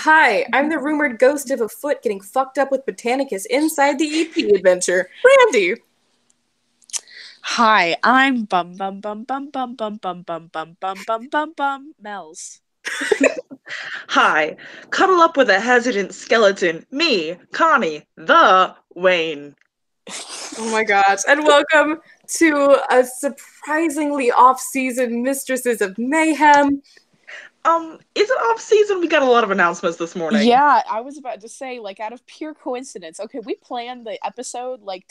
Hi, I'm the rumored ghost of a foot getting fucked up with Botanicus inside the EP adventure, Randy. Hi, I'm bum bum bum bum bum bum bum bum bum bum bum bum bum Mel's. Hi, cuddle up with a hesitant skeleton. Me, Connie, the Wayne. Oh my gosh, and welcome to a surprisingly off-season Mistresses of Mayhem. Is it off season? We got a lot of announcements this morning. Yeah, I was about to say, like, out of pure coincidence. Okay, we planned the episode like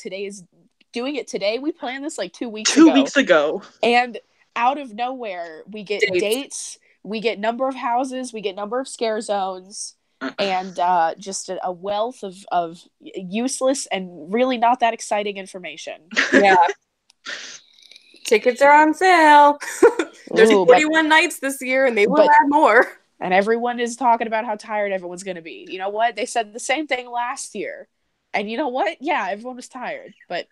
doing it today. We planned this like 2 weeks ago. 2 weeks ago. And out of nowhere, we get dates, we get number of houses, we get number of scare zones, and just a wealth of useless and really not that exciting information. Yeah. Tickets are on sale. There's 41 nights this year, and they will add more. And everyone is talking about how tired everyone's going to be. You know what? They said the same thing last year. And you know what? Yeah, everyone was tired, but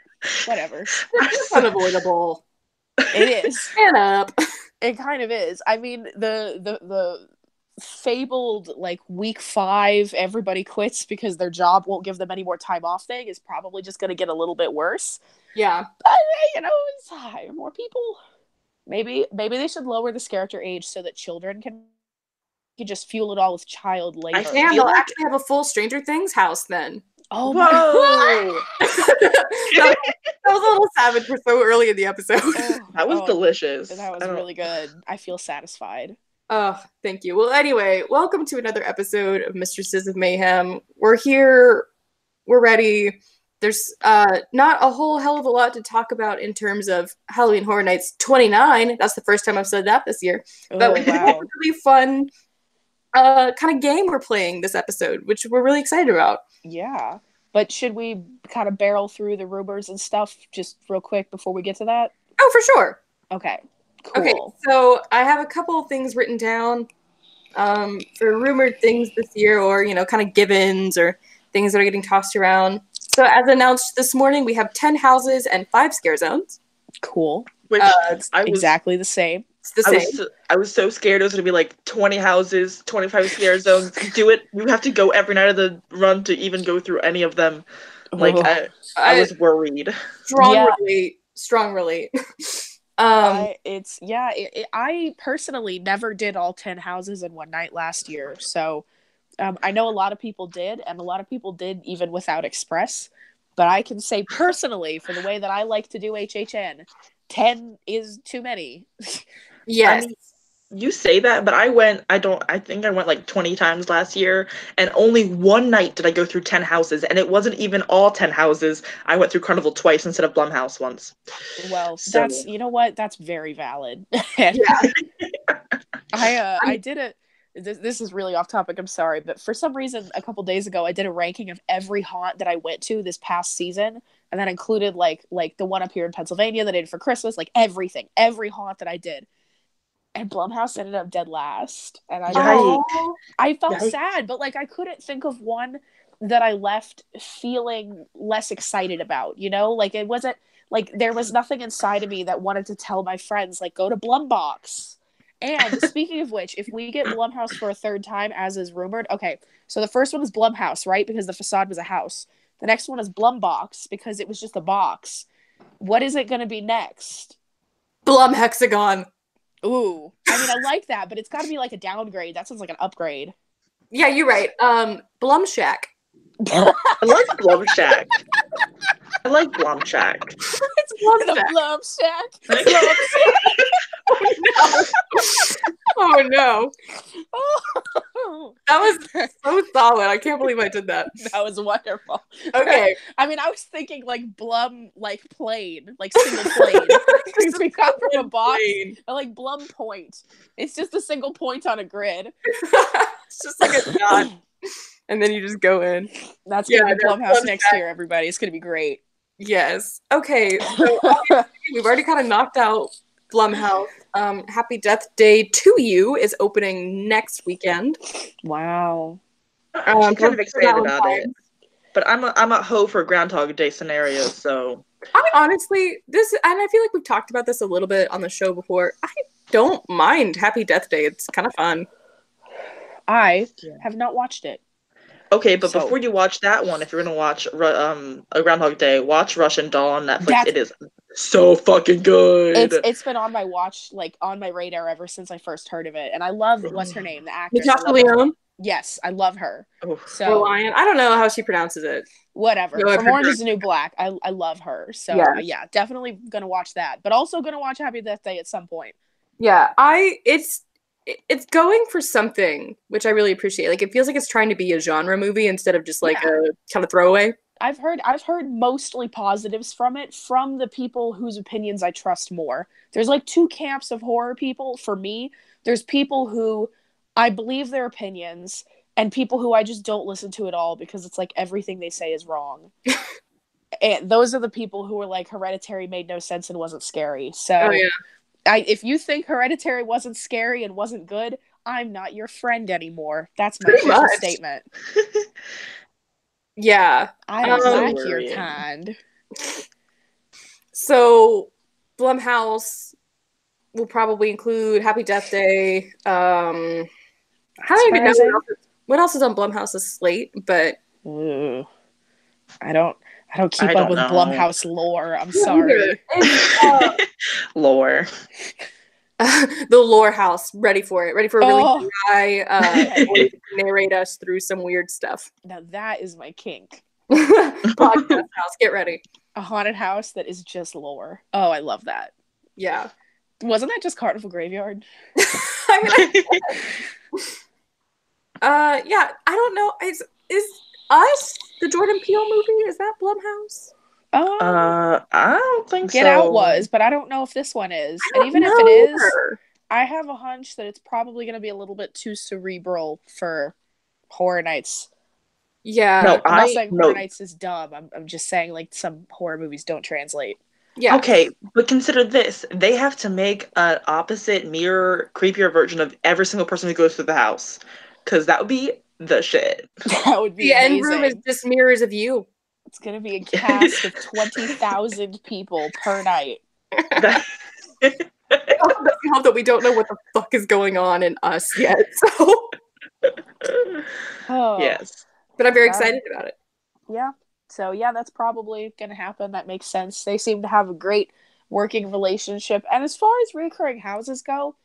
whatever. It's unavoidable. It is. Stand up. It kind of is. I mean, the fabled like week 5 everybody quits because their job won't give them any more time off thing is probably just going to get a little bit worse. Yeah. But you know, it's higher. More people. Maybe they should lower the character age so that children can just fuel it all with child labor. And they'll actually have a full Stranger Things house then. Oh, whoa! that was a little savage. We're so early in the episode. That was delicious. That was really good. I feel satisfied. Oh, thank you. Well, anyway, welcome to another episode of Mistresses of Mayhem. We're here. We're ready. There's not a whole hell of a lot to talk about in terms of Halloween Horror Nights 29. That's the first time I've said that this year. But we have a really fun kind of game we're playing this episode, which we're really excited about. Yeah. But should we kind of barrel through the rumors and stuff just real quick before we get to that? Oh, for sure. Okay. Cool. Okay, so I have a couple of things written down for rumored things this year, or, you know, kind of givens or things that are getting tossed around. So as announced this morning, we have 10 houses and 5 scare zones. Cool. Which exactly the same. It's the same. I was so scared it was going to be like 20 houses, 25 scare zones. Do it. You have to go every night of the run to even go through any of them. Like, I was worried. Strong relate. I personally never did all 10 houses in one night last year. So I know a lot of people did, and a lot of people did even without Express. But I can say personally, for the way that I like to do HHN, 10 is too many. Yes. I mean, you say that, but I think I went like 20 times last year, and only one night did I go through 10 houses, and it wasn't even all 10 houses. I went through Carnival twice instead of Blumhouse once. Well, that's, you know what? That's very valid. Yeah. I did it. This is really off topic, I'm sorry, but for some reason a couple days ago I did a ranking of every haunt that I went to this past season, and that included like the one up here in Pennsylvania that I did for Christmas, like every haunt that I did, and Blumhouse ended up dead last, and I felt sad, but like I couldn't think of one that I left feeling less excited about, you know, like it wasn't like there was nothing inside of me that wanted to tell my friends like go to Blumbox. And speaking of which, if we get Blumhouse for a third time, as is rumored, okay, so the first one is Blumhouse, right? Because the facade was a house. The next one is Blumbox, because it was just a box. What is it going to be next? Blum Hexagon. Ooh. I mean, I like that, but it's got to be like a downgrade. That sounds like an upgrade. Yeah, you're right. Blum Shack. I like Blum Shack. I like Blum Shack. It's Blum Shack. Oh no. That was so solid. I can't believe I did that. That was wonderful. Okay. I mean, I was thinking like Blum, like plane, like single plane. Because we got from a box. Or like Blum Point. It's just a single point on a grid. It's just like a dot. And then you just go in. That's going to be Blumhouse next year, everybody. It's going to be great. Yes. Okay. So we've already kind of knocked out Blumhouse. Happy Death Day to You is opening next weekend. Wow. I'm kind of excited about it. But I'm a hoe for Groundhog Day scenarios, so. I mean, honestly, and I feel like we've talked about this a little bit on the show before. I don't mind Happy Death Day. It's kind of fun. I have not watched it. Okay, but before you watch that one, if you're gonna watch A Groundhog Day, watch Russian Doll on Netflix. It is so fucking good. It's been on my watch, like on my radar ever since I first heard of it, and I love what's her name, the actress. Natasha Lyonne. Yes, I love her. So Lion. I don't know how she pronounces it. Whatever. From Orange Is the New Black. I love her. So yeah, definitely gonna watch that, but also gonna watch Happy Death Day at some point. Yeah, it's going for something, which I really appreciate. Like, it feels like it's trying to be a genre movie instead of just like a kind of throwaway. I've heard mostly positives from it, from the people whose opinions I trust more. There's like two camps of horror people for me. There's people who I believe their opinions, and people who I just don't listen to at all because it's like everything they say is wrong. And those are the people who were like, Hereditary made no sense and wasn't scary. So if you think Hereditary wasn't scary and wasn't good, I'm not your friend anymore. That's my official statement. Yeah. I don't like your kind. So, Blumhouse will probably include Happy Death Day. I don't even know what else is on Blumhouse's slate, but I don't keep up with Blumhouse lore. I'm sorry. Lore. The lore house, ready for it. Ready for a really guy narrate us through some weird stuff. Now that is my kink. Podcast house, get ready. A haunted house that is just lore. Oh, I love that. Yeah. Wasn't that just Carnival Graveyard? Yeah, I don't know. Is Us the Jordan Peele movie? Is that Blumhouse? I don't think Get Out was, but I don't know if this one is. And even if it is, I have a hunch that it's probably going to be a little bit too cerebral for Horror Nights. Yeah. No, I'm not saying Horror Nights is dumb. I'm just saying like some horror movies don't translate. Yeah. Okay, but consider this. They have to make an opposite, mirror, creepier version of every single person who goes through the house. Because that would be the shit. That would be the amazing. End room is just mirrors of you. It's going to be a cast of 20,000 people per night. I hope that we don't know what the fuck is going on in Us yet. So. Yes. But I'm very excited about it. Yeah. So, yeah, that's probably going to happen. That makes sense. They seem to have a great working relationship. And as far as recurring houses go,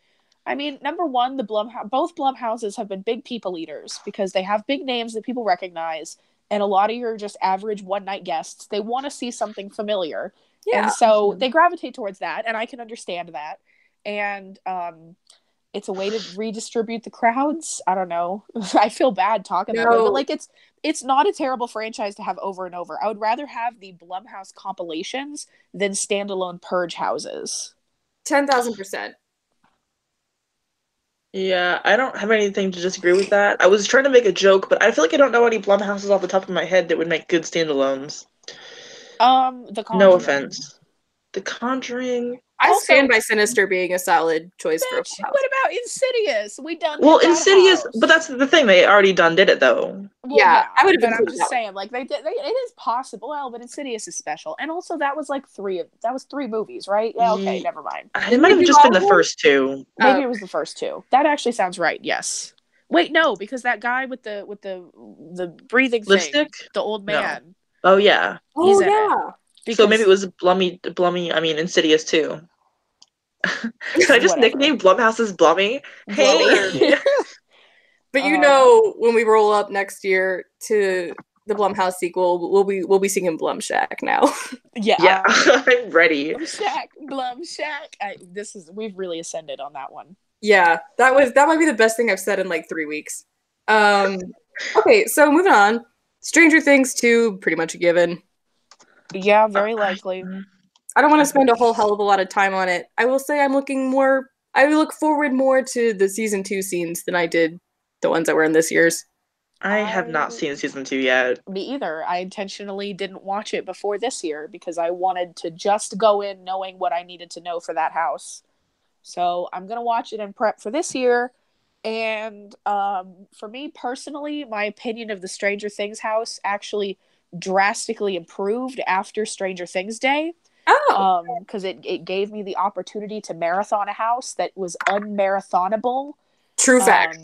I mean, number one, both Blumhouses have been big people eaters because they have big names that people recognize. And a lot of your just average one-night guests, they want to see something familiar. Yeah. And so they gravitate towards that, and I can understand that. And it's a way to redistribute the crowds. I don't know. I feel bad talking that way, but like it's not a terrible franchise to have over and over. I would rather have the Blumhouse compilations than standalone Purge houses. 10,000%. Yeah, I don't have anything to disagree with that. I was trying to make a joke, but I feel like I don't know any Blumhouses off the top of my head that would make good standalones. The Conjuring. No offense. The Conjuring. I stand by Sinister being a solid choice for a house. What about Insidious? We done. Well, Insidious, but that's the thing. They already did it though. Well, yeah, I would have been. I'm just saying, like it is possible. Well, but Insidious is special, and also that was like three movies, right? Yeah. Okay, never mind. It might have just been the first two. Maybe it was the first two. That actually sounds right. Yes. Wait, no, because that guy with the breathing lipstick thing, the old man. No. Oh yeah. He's in it. Because... So maybe it was Blummy. I mean, Insidious too. Can I just nickname Blumhouse's Blummy? Hey. But you know, when we roll up next year to the Blumhouse sequel, we'll be singing Blum Shack now. Yeah, I'm ready. Blum Shack. We've really ascended on that one. Yeah, that might be the best thing I've said in like 3 weeks. Okay, so moving on. Stranger Things 2, pretty much a given. Yeah, very likely. I don't want to spend a whole hell of a lot of time on it. I will say I look forward more to the season 2 scenes than I did the ones that were in this year's. I have not seen season 2 yet. Me either. I intentionally didn't watch it before this year because I wanted to just go in knowing what I needed to know for that house. So I'm going to watch it and prep for this year. And for me personally, my opinion of the Stranger Things house actually drastically improved after Stranger Things Day. Oh, because it gave me the opportunity to marathon a house that was unmarathonable. True fact.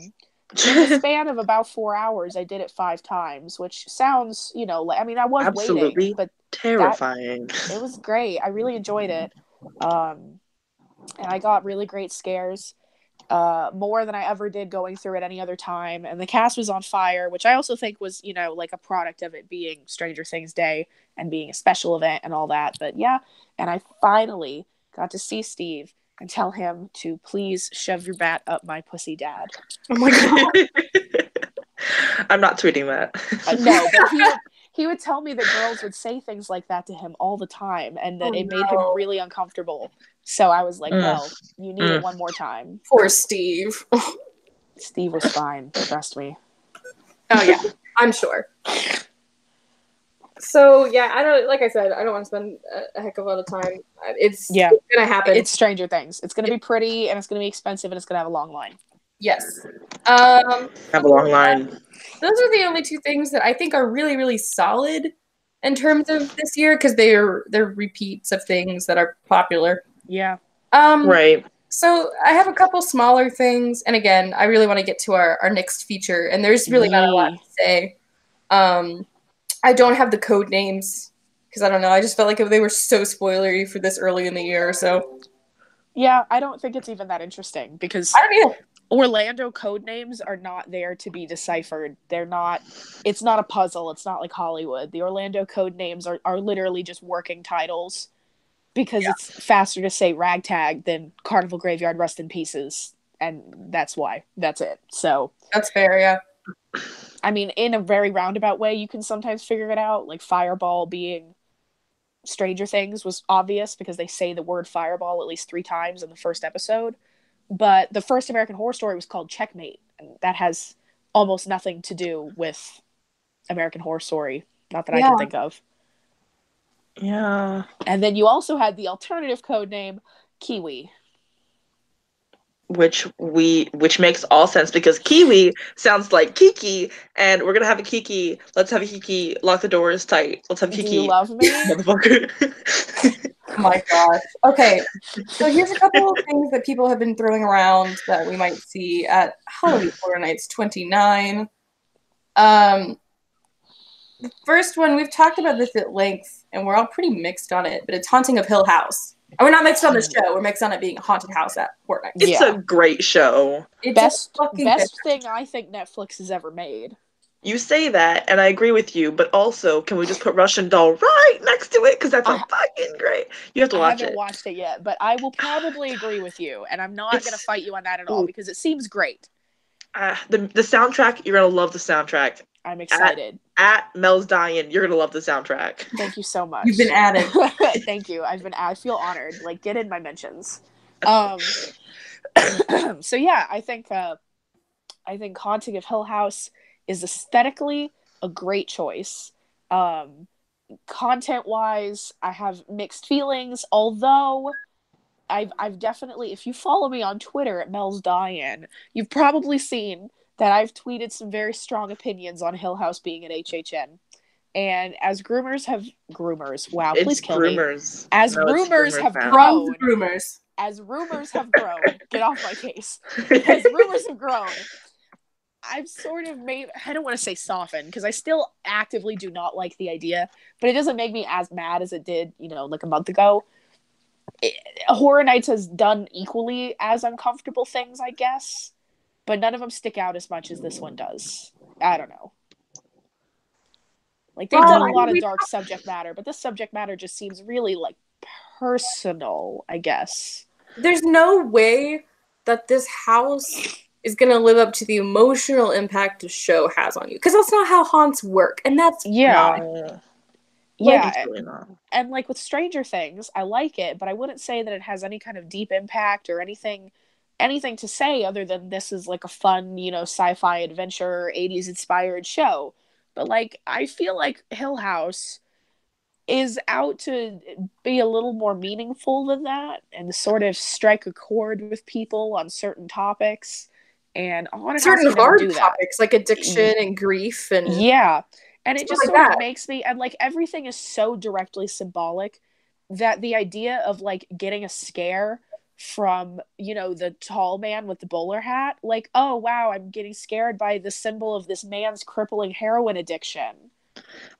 in the span of about 4 hours, I did it 5 times, which sounds, I mean, I was Absolutely waiting, but terrifying. it was great. I really enjoyed it. And I got really great scares, more than I ever did going through it any other time. And the cast was on fire, which I also think was, like a product of it being Stranger Things Day and being a special event and all that. But yeah, and I finally got to see Steve and tell him to please shove your bat up my pussy, Dad. Oh my god. I'm not tweeting that. No, but he would tell me that girls would say things like that to him all the time, and that it made him really uncomfortable. So I was like, well, you need it one more time. Poor Steve. Steve was fine, trust me. Oh yeah, I'm sure. So yeah, I don't. Like I said, I don't want to spend a heck of a lot of time. It's gonna happen. It's Stranger Things. It's gonna be pretty, and it's gonna be expensive, and it's gonna have a long line. Yes. Have a long line. Those are the only 2 things that I think are really, really solid in terms of this year, because they're repeats of things that are popular. Yeah. Right. So I have a couple smaller things, and again, I really want to get to our next feature, and there's really not a lot to say. I don't have the code names because I don't know. I just felt like they were so spoilery for this early in the year. So yeah, I don't think it's even that interesting because I don't either. Orlando code names are not there to be deciphered. They're not. It's not a puzzle. It's not like Hollywood. The Orlando code names are literally just working titles because it's faster to say ragtag than Carnival Graveyard Rest in Pieces, and that's why. That's it. So that's fair. Yeah. I mean, in a very roundabout way, you can sometimes figure it out. Like Fireball being Stranger Things was obvious because they say the word Fireball at least 3 times in the first episode. But the first American Horror Story was called Checkmate, and that has almost nothing to do with American Horror Story. Not that I can think of. Yeah. And then you also had the alternative code name, Kiwi. Which makes all sense because Kiwi sounds like Kiki, and we're gonna have a Kiki. Let's have a Kiki. Lock the doors tight. Let's have Kiki. Do you love me? Motherfucker. Oh my gosh. Okay. So here's a couple of things that people have been throwing around that we might see at Halloween Horror Nights 29. The first one, we've talked about this at length, and we're all pretty mixed on it, but it's Haunting of Hill House. And we're not mixed on the show. We're mixed on it being a haunted house at Horror Nights. It's a great show. It's best thing I think Netflix has ever made. You say that, and I agree with you, but also, can we just put Russian Doll right next to it? Because that's fucking great. You have to watch it. I haven't watched it yet, but I will probably agree with you, and I'm not going to fight you on that at all, because it seems great. The soundtrack, you're going to love the soundtrack. I'm excited. At Mel's Dying, you're going to love the soundtrack. Thank you so much. You've been added. Thank you. I feel honored. Like, get in my mentions. So yeah, I think Haunting of Hill House is aesthetically a great choice. Content-wise, I have mixed feelings, although I've definitely, if you follow me on Twitter at Mel's Diane, you've probably seen that I've tweeted some very strong opinions on Hill House being at HHN. And as groomers, wow, please kill me. As rumors have grown, get off my case. As rumors have grown, I've sort of I don't want to say softened, because I still actively do not like the idea, but it doesn't make me as mad as it did, like a month ago. Horror Nights has done equally as uncomfortable things, I guess, but none of them stick out as much as this one does. I don't know. Like, they've done a lot of dark subject matter, but this subject matter just seems really, personal, I guess. There's no way that this house is going to live up to the emotional impact the show has on you, because that's not how haunts work, and that's yeah. And with Stranger Things, I like it, but I wouldn't say that it has any kind of deep impact or anything to say other than this is a fun, sci-fi adventure 80s inspired show. But I feel like Hill House is out to be a little more meaningful than that, and sort of strike a chord with people on certain topics. And certain hard topics like addiction and grief and and it just sort of makes me, and everything is so directly symbolic that the idea of getting a scare from, the tall man with the bowler hat. Like, oh, wow, I'm getting scared by the symbol of this man's crippling heroin addiction.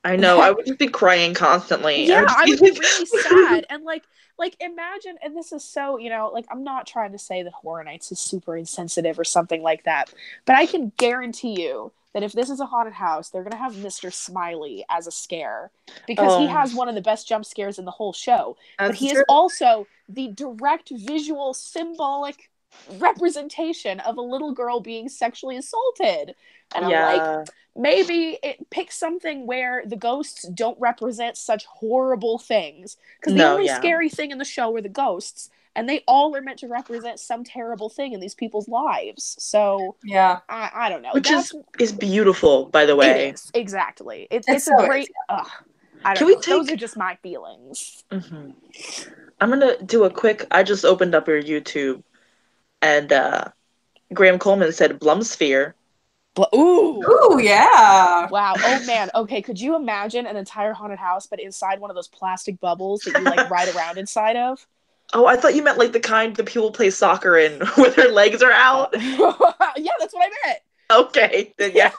I know. I would just be crying constantly. Yeah, I would be really sad. And like imagine, and this is so, like, I'm not trying to say that Horror Nights is super insensitive or something like that, but I can guarantee you that if this is a haunted house, they're gonna have Mr. Smiley as a scare, because he has one of the best jump scares in the whole show. But he is also the direct visual symbolic representation of a little girl being sexually assaulted. And I'm like, maybe it picks something where the ghosts don't represent such horrible things. Because the only scary thing in the show are the ghosts, and they all are meant to represent some terrible thing in these people's lives. So, yeah. I don't know. Which is beautiful, by the way. It is, exactly. It's a great... I don't know. Those are just my feelings. Mm-hmm. I'm going to do a quick... I just opened up your YouTube, and Graham Coleman said Blumsphere. Ooh, yeah. Wow. Oh man. Okay, could you imagine an entire haunted house but inside one of those plastic bubbles that you like ride around inside of? Oh, I thought you meant like the kind that people play soccer in where their legs are out. Yeah, that's what I meant. Okay, then yeah.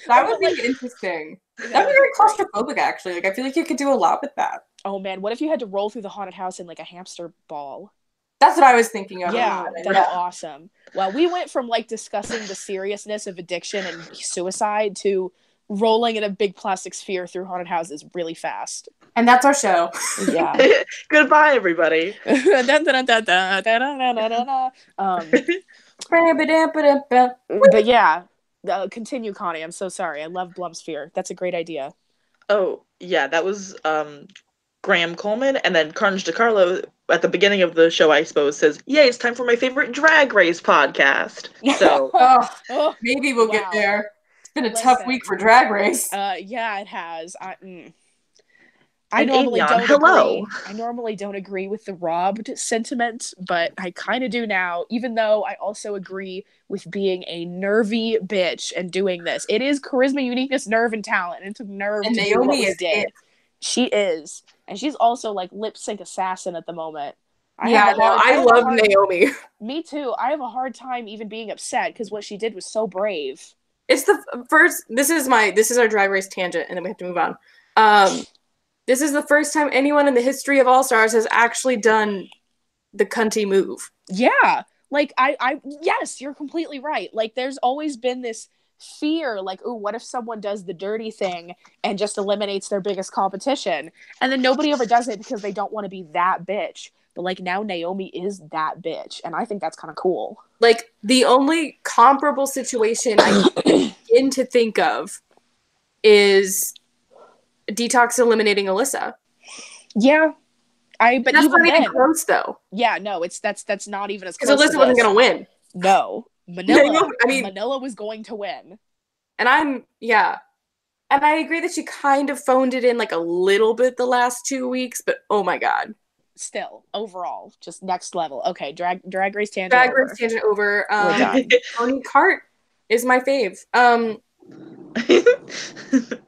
That would be interesting. That would be very claustrophobic, actually. Like, I feel like you could do a lot with that. Oh man, what if you had to roll through the haunted house in like a hamster ball? That's what I was thinking of. Yeah, that's awesome. Well, we went from like discussing the seriousness of addiction and suicide to rolling in a big plastic sphere through haunted houses really fast. And that's our show. Yeah. Goodbye, everybody. But yeah, continue, Connie. I'm so sorry. I love Blumsphere. That's a great idea. Oh, yeah, that was Graham Coleman, and then Carnage DeCarlo at the beginning of the show, I suppose, says, "Yay, it's time for my favorite Drag Race podcast." So maybe we'll get there. It's been a tough week for Drag Race. Yeah, it has. I normally don't agree with the robbed sentiment, but I kind of do now, even though I also agree with being a nervy bitch and doing this. It is charisma, uniqueness, nerve, and talent, and it took nerve to do what was did. She is. And she's also like lip sync assassin at the moment. I love Naomi. Me too. I have a hard time even being upset because what she did was so brave. It's the first. This is our Drag Race tangent, and then we have to move on. This is the first time anyone in the history of All Stars has actually done the cunty move. Yeah, like yes, you're completely right. Like, there's always been this fear, like, ooh, what if someone does the dirty thing and just eliminates their biggest competition, and then nobody ever does it because they don't want to be that bitch. But like, now Naomi is that bitch, and I think that's kind of cool. Like, the only comparable situation I can begin to think of is Detox eliminating Alyssa. Yeah, but that's even not even close, though. Yeah, no, that's not even as close. Because Alyssa wasn't gonna win. No, Manila was going to win. And and I agree that she kind of phoned it in like a little bit the last 2 weeks, but oh my god. Still, overall, just next level. Okay, drag race tangent. Drag race tangent over. Tony Cart is my fave.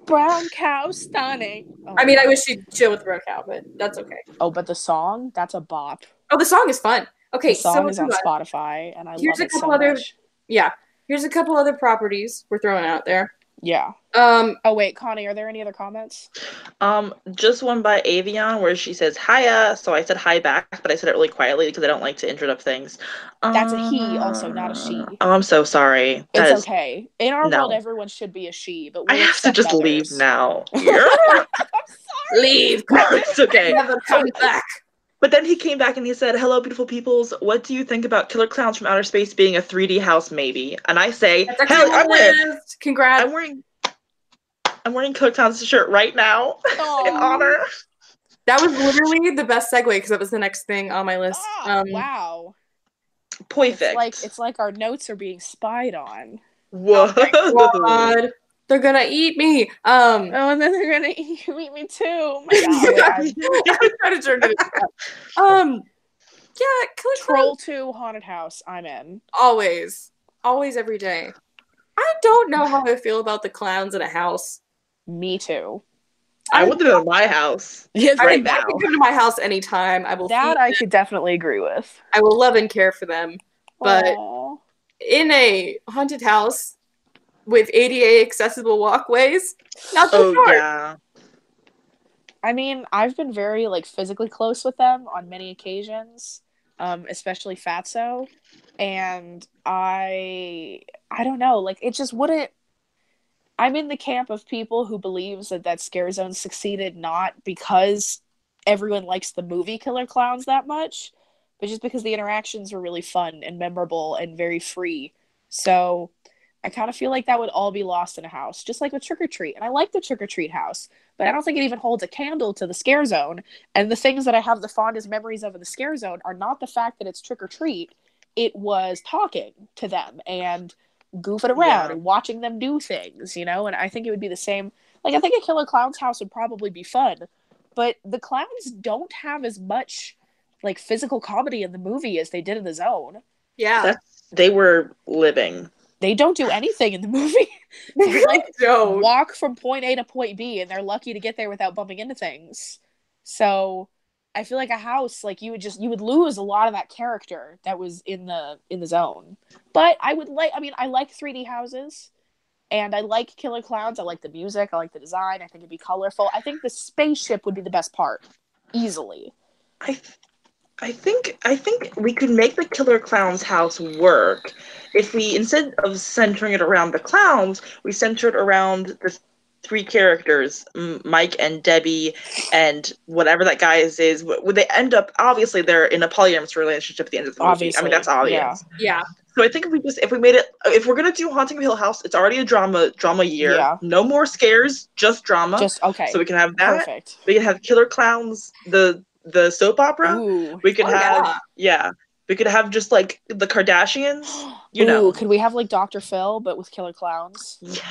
Brown cow stunning. Oh, I mean, I wish she'd chill with Brown Cow, but that's okay. Oh, but the song, that's a bop. Oh, the song is fun. Okay, the song is on Spotify, and I love it so much. Yeah, here's a couple other properties we're throwing out there. Yeah. Oh wait, Connie, are there any other comments? Just one by Avion where she says hiya. So I said hi back, but I said it really quietly because I don't like to interrupt things. That's a he, also, not a she. Oh, I'm so sorry. It's okay. In our world, everyone should be a she, but I have to just leave now. I'm sorry. Leave. It's okay. Never come back. But then he came back and he said, "Hello, beautiful peoples. What do you think about Killer Clowns from Outer Space being a 3D house, maybe?" And I say, "Hell, I'm wearing. Congrats. I'm wearing Killer Clowns shirt right now in honor." That was literally the best segue because that was the next thing on my list. Wow. Perfect. It's like our notes are being spied on. Whoa. Oh my God. They're gonna eat me. And then they're gonna eat me too. Oh my God. I'm trying to turn it into yeah, Troll 2 Haunted House. I'm in. Always every day. I don't know how I feel about the clowns in a house. Me too. I want them in my house. Yes, Right I now. can come to my house anytime. I will that feed I them. could definitely agree with. I will love and care for them. But Aw. in a haunted house with ADA accessible walkways, not so Oh short. yeah. I mean, I've been very like physically close with them on many occasions, especially Fatso, and I don't know, like it just wouldn't. I'm in the camp of people who believes that Scare Zone succeeded not because everyone likes the movie Killer Clowns that much, but just because the interactions were really fun and memorable and very free. So I kind of feel like that would all be lost in a house, just like with Trick or Treat. And I like the Trick or Treat house, but I don't think it even holds a candle to the Scare Zone. And the things that I have the fondest memories of in the Scare Zone are not the fact that it's Trick or Treat, it was talking to them and goofing around and watching them do things, you know? And I think it would be the same. Like, I think a Killer Clown's house would probably be fun, but the clowns don't have as much, like, physical comedy in the movie as they did in the Zone. Yeah. They were living. They don't do anything in the movie. They, like, Don't. walk from point A to point B, and they're lucky to get there without bumping into things. So I feel like a house, like you would lose a lot of that character that was in the Zone. But I like 3D houses, and I like Killer Clowns. I like the music. I like the design. I think it'd be colorful. I think the spaceship would be the best part, easily. I think we could make the Killer Clown's house work if we, instead of centering it around the clowns, we center it around the three characters, Mike and Debbie and whatever that guy is. Would they end up, obviously they're in a polyamorous relationship at the end of the movie. Obviously, I mean, that's obvious. Yeah. So I think if we made it, if we're gonna do Haunting of Hill House, it's already a drama year. Yeah. No more scares, just drama. Just okay. So we can have that. Perfect. We can have Killer Clowns, the soap opera. Ooh. We could we could have just like the Kardashians. You know. Could we have like Dr. Phil but with Killer Clowns? Yes.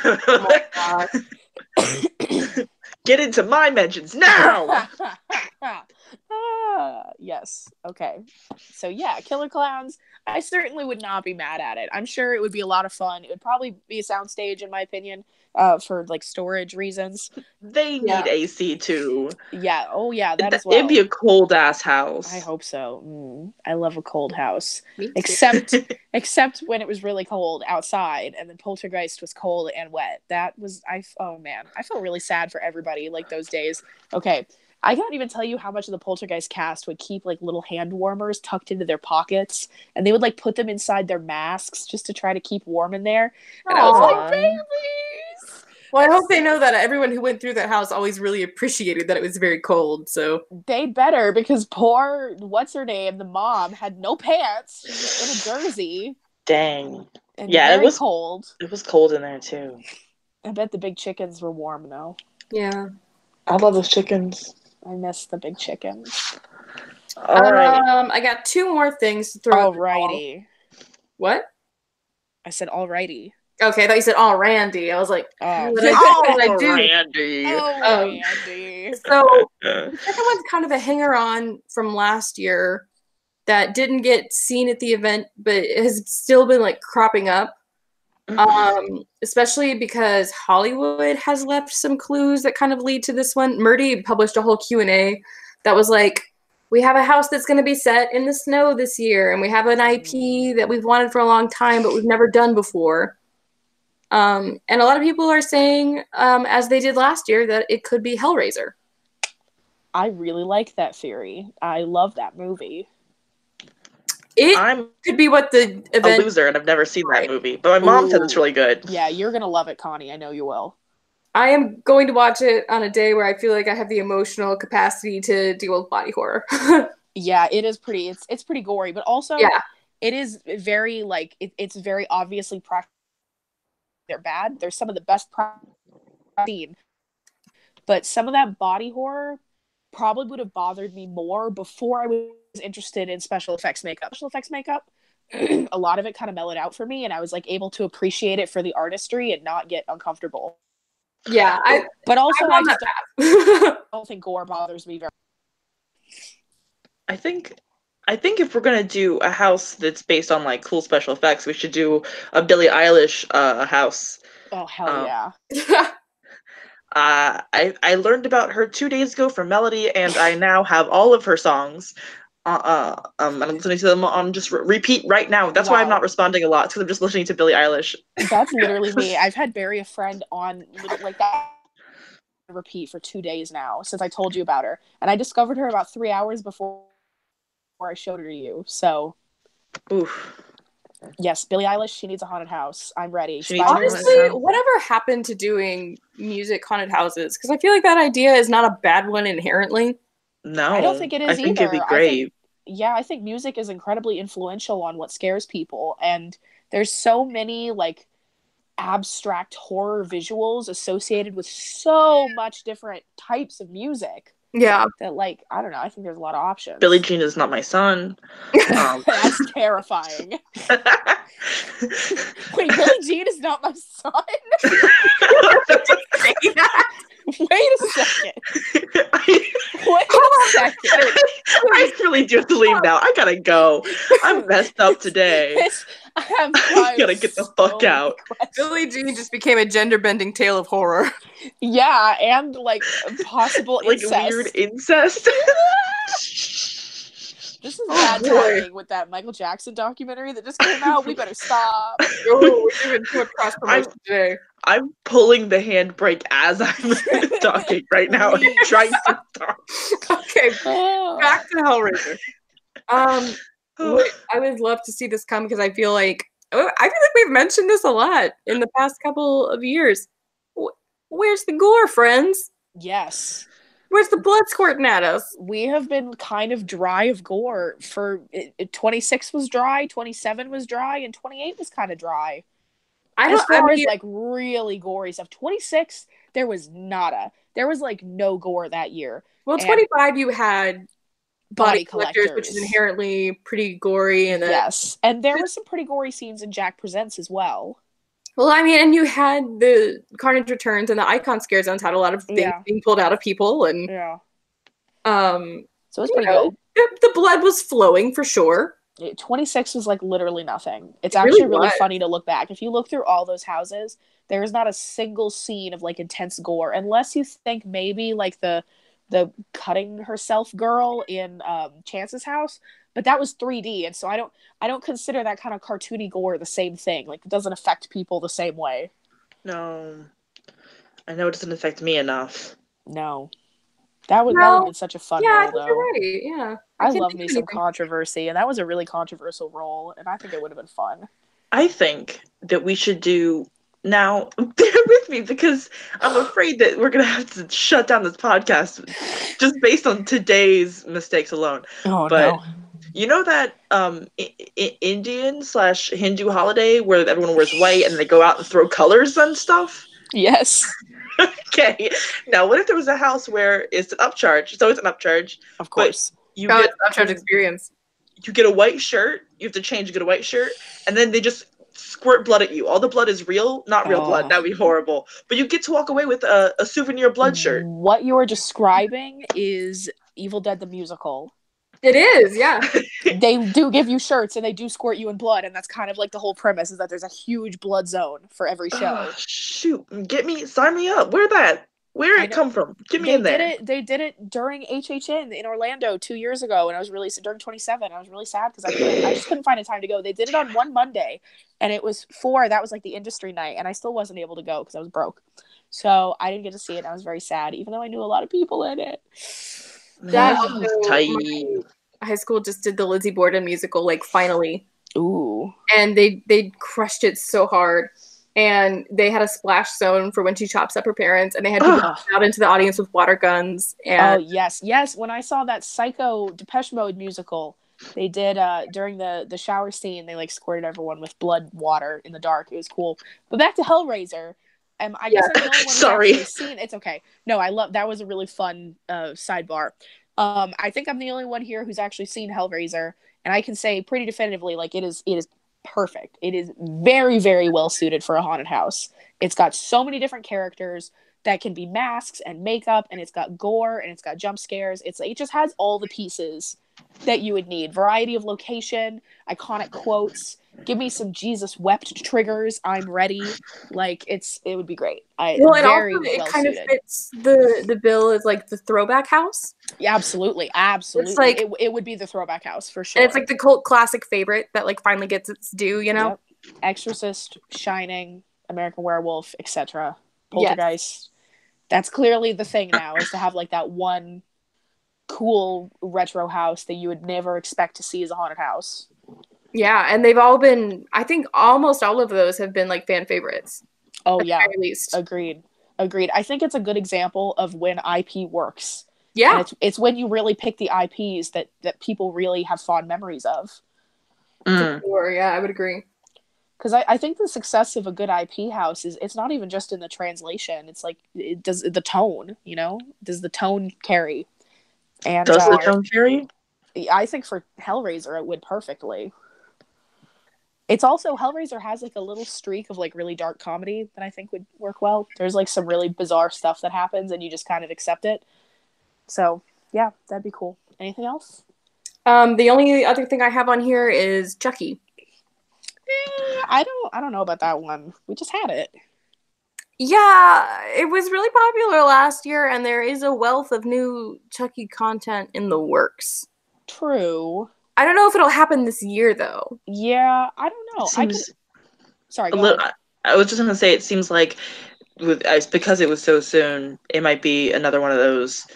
Oh my god. Get into my mentions now. Yes. Okay. So yeah, Killer Clowns. I certainly would not be mad at it. I'm sure it would be a lot of fun. It would probably be a soundstage, in my opinion, for like storage reasons. They need AC too. Yeah. Oh yeah, that as well. It'd be a cold ass house. I hope so. I love a cold house. Me too. Except when it was really cold outside, and then Poltergeist was cold and wet. That was oh man, I felt really sad for everybody like those days. Okay. I can't even tell you how much of the Poltergeist cast would keep like little hand warmers tucked into their pockets, and they would like put them inside their masks just to try to keep warm in there. And I was like, babies! Well, I hope they know that everyone who went through that house always really appreciated that it was very cold, so. They'd better, because poor, what's-her-name, the mom, had no pants. She was in a jersey. Dang. And yeah, it was cold. It was cold in there, too. I bet the big chickens were warm, though. Yeah. I love those chickens. I miss the big chickens. All right. I got two more things to throw. Alrighty. What? I said alrighty. Okay, I thought you said all Randy. I was like, Oh, what I do? Randy. Randy. So the second one's kind of a hanger-on from last year that didn't get seen at the event, but has still been like cropping up. Especially because Hollywood has left some clues that kind of lead to this one. Murdy published a whole Q&A that was like, we have a house that's going to be set in the snow this year, and we have an IP that we've wanted for a long time, but we've never done before. And a lot of people are saying, as they did last year, that it could be Hellraiser. I really like that theory. I love that movie. It could be what the event... a loser, and I've never seen that movie. But my mom said it's really good. Yeah, you're going to love it, Connie. I know you will. I am going to watch it on a day where I feel like I have the emotional capacity to deal with body horror. Yeah, it is pretty... It's pretty gory, but also it is very, like... It's very obviously practical. They're bad. They're some of the best seen. But some of that body horror probably would have bothered me more before I was interested in special effects makeup. Special effects makeup, a lot of it kind of mellowed out for me, and I was like able to appreciate it for the artistry and not get uncomfortable. Yeah, I don't think gore bothers me very much. I think if we're gonna do a house that's based on like cool special effects, we should do a Billie Eilish house. Oh, hell yeah. I learned about her 2 days ago from Melody, and I now have all of her songs. And I'm listening to them on just repeat right now. That's why I'm not responding a lot, because I'm just listening to Billie Eilish. That's literally me. I've had Bury a Friend on like that repeat for 2 days now since I told you about her, and I discovered her about 3 hours before I showed her to you. So, oof. Yes, Billie Eilish. She needs a haunted house. I'm ready. Honestly, whatever happened to doing music haunted houses? Because I feel like that idea is not a bad one inherently. No, I don't think it is either. I think it'd be great. I think music is incredibly influential on what scares people, and there's so many like abstract horror visuals associated with so much different types of music. Yeah. That, like, I don't know, I think there's a lot of options. Billie Jean is not my son. That's terrifying. Wait, Billie Jean is not my son? Wait a second. Wait a second. I really do have to leave now. I gotta go. I'm messed up today. I gotta get the fuck out. Billie Jean just became a gender-bending tale of horror. Yeah, and like possible like incest. Weird incest. This is bad timing with that Michael Jackson documentary that just came out. We better stop. Oh, we're doing too much cross promotion today. I'm pulling the handbrake as I'm talking right now. I'm trying to stop. Okay, back to Hellraiser. I would love to see this come because I feel like we've mentioned this a lot in the past couple of years. Where's the gore, friends? Yes. Where's the blood squirting at us? We have been kind of dry of gore for 26 was dry, 27 was dry, and 28 was kind of dry. As far as like really gory stuff, 26 there was nada. There was like no gore that year. Well, 25 you had Body Collectors, which is inherently pretty gory, and yes, and there were some pretty gory scenes in Jack Presents as well. Well, I mean, and you had the Carnage Returns and the Icon Scare Zones had a lot of things being pulled out of people, and so it's pretty good. The blood was flowing for sure. 26 was like literally nothing. It's actually really funny to look back. If you look through all those houses, there is not a single scene of like intense gore, unless you think maybe like the cutting herself girl in Chance's house. But that was 3D, and so I don't consider that kind of cartoony gore the same thing. Like, it doesn't affect people the same way. No. I know it doesn't affect me enough. No. That would have been such a fun role, though. You're right. Yeah. I love me some controversy, and that was a really controversial role, and I think it would have been fun. I think that we should do... Now, bear with me, because I'm afraid that we're going to have to shut down this podcast just based on today's mistakes alone. Oh, no. You know that Indian/Hindu holiday where everyone wears white and they go out and throw colors and stuff? Yes. Okay. Now, what if there was a house where it's an upcharge? It's always an upcharge. Of course. You get an upcharge experience. You get a white shirt. You have to change to get a white shirt. And then they just squirt blood at you. All the blood is real. Not real blood. That would be horrible. But you get to walk away with a souvenir blood shirt. What you are describing is Evil Dead the Musical. It is, yeah. They do give you shirts and they do squirt you in blood, and that's kind of like the whole premise, is that there's a huge blood zone for every show. Shoot, sign me up. Where'd it come from? Get me in there. They did it during HHN in Orlando 2 years ago, and I was really during 27. I was really sad because I just couldn't find a time to go. They did it on one Monday, and it was that was like the industry night, and I still wasn't able to go because I was broke. So I didn't get to see it, and I was very sad, even though I knew a lot of people in it. That high school just did the Lizzie Borden musical, like, finally. Ooh. And they crushed it so hard. And they had a splash zone for when she chops up her parents, and they had people out into the audience with water guns. And yes. When I saw that Psycho Depeche Mode musical, they did during the shower scene, they like squirted everyone with blood water in the dark. It was cool. But back to Hellraiser. I guess I'm the only one who's actually seen. It's okay. No, I love that. Was a really fun sidebar. I think I'm the only one here who's actually seen Hellraiser, and I can say pretty definitively, like, it is perfect. It is very, very well suited for a haunted house. It's got so many different characters that can be masks and makeup, and it's got gore, and it's got jump scares. It just has all the pieces that you would need. Variety of location, iconic quotes. Give me some Jesus wept triggers. I'm ready. Like it would be great. Well, and Very also it well kind of suited. fits the bill as like the throwback house. Yeah, absolutely. Absolutely. like- it would be the throwback house for sure. And it's like the cult classic favorite that like finally gets its due, you know? Yep. Exorcist, Shining, American Werewolf, etc. Yes. Poltergeist. That's clearly the thing now, is to have like that one cool retro house that you would never expect to see as a haunted house. Yeah, and they've all been, I think almost all of those have been like fan favorites. Oh at the yeah. very least. Agreed. I think it's a good example of when IP works. Yeah. And it's when you really pick the IPs that people really have fond memories of. For sure, yeah, I would agree. Because I think the success of a good IP house is, it's not even just in the translation. It's like, it does the tone, you know? Does the tone carry? And Does the tone carry? I think for Hellraiser it would perfectly. It's also, Hellraiser has like a little streak of like really dark comedy that I think would work well. There's like some really bizarre stuff that happens and you just kind of accept it. So yeah, that'd be cool. Anything else? The only other thing I have on here is Chucky. I don't know about that one. We just had it. Yeah, it was really popular last year, and there is a wealth of new Chucky content in the works. True. I don't know if it'll happen this year, though. Yeah, I don't know. Sorry, go ahead. I was just gonna say, it seems like because it was so soon, it might be another one of those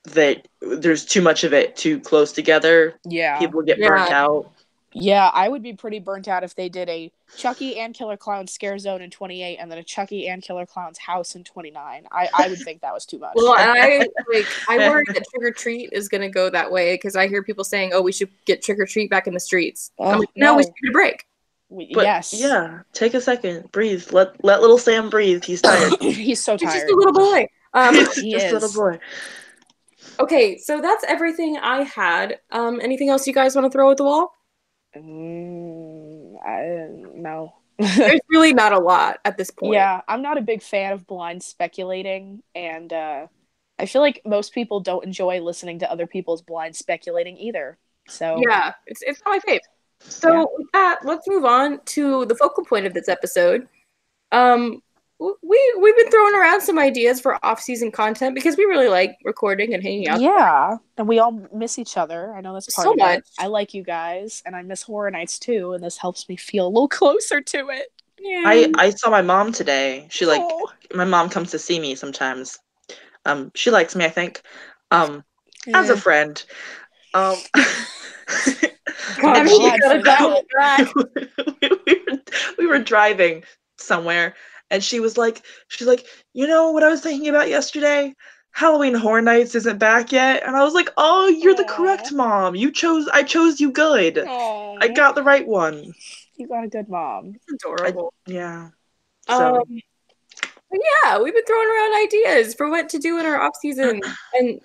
that there's too much of it too close together. Yeah. People get burnt out. Yeah, I would be pretty burnt out if they did a Chucky and Killer Clowns Scare Zone in 28 and then a Chucky and Killer Clowns House in 29. I would think that was too much. Well, I worry that Trick or Treat is going to go that way, because I hear people saying, "Oh, we should get Trick or Treat back in the streets." I'm like, no, we should get a break. But, yes. Yeah, take a second, breathe. Let little Sam breathe. He's tired. He's so tired. He's just a little boy. He just is. a little boy. Okay, so that's everything I had. Anything else you guys want to throw at the wall? No. There's really not a lot at this point. Yeah, I'm not a big fan of blind speculating, and I feel like most people don't enjoy listening to other people's blind speculating either. So yeah, it's not my fave. So with that, let's move on to the focal point of this episode. We've been throwing around some ideas for off-season content because we really like recording and hanging out. Yeah, and we all miss each other. I know that's part so of much. it. I like you guys, and I miss Horror Nights too, and this helps me feel a little closer to it. Yeah. I saw my mom today. My mom comes to see me sometimes. She likes me, I think. As a friend. We were driving somewhere, and she's like, you know what I was thinking about yesterday? Halloween Horror Nights isn't back yet. And I was like, oh, you're the correct mom. I chose you good. Aww. I got the right one. You got a good mom. It's adorable. Yeah. So. Yeah, we've been throwing around ideas for what to do in our off season. And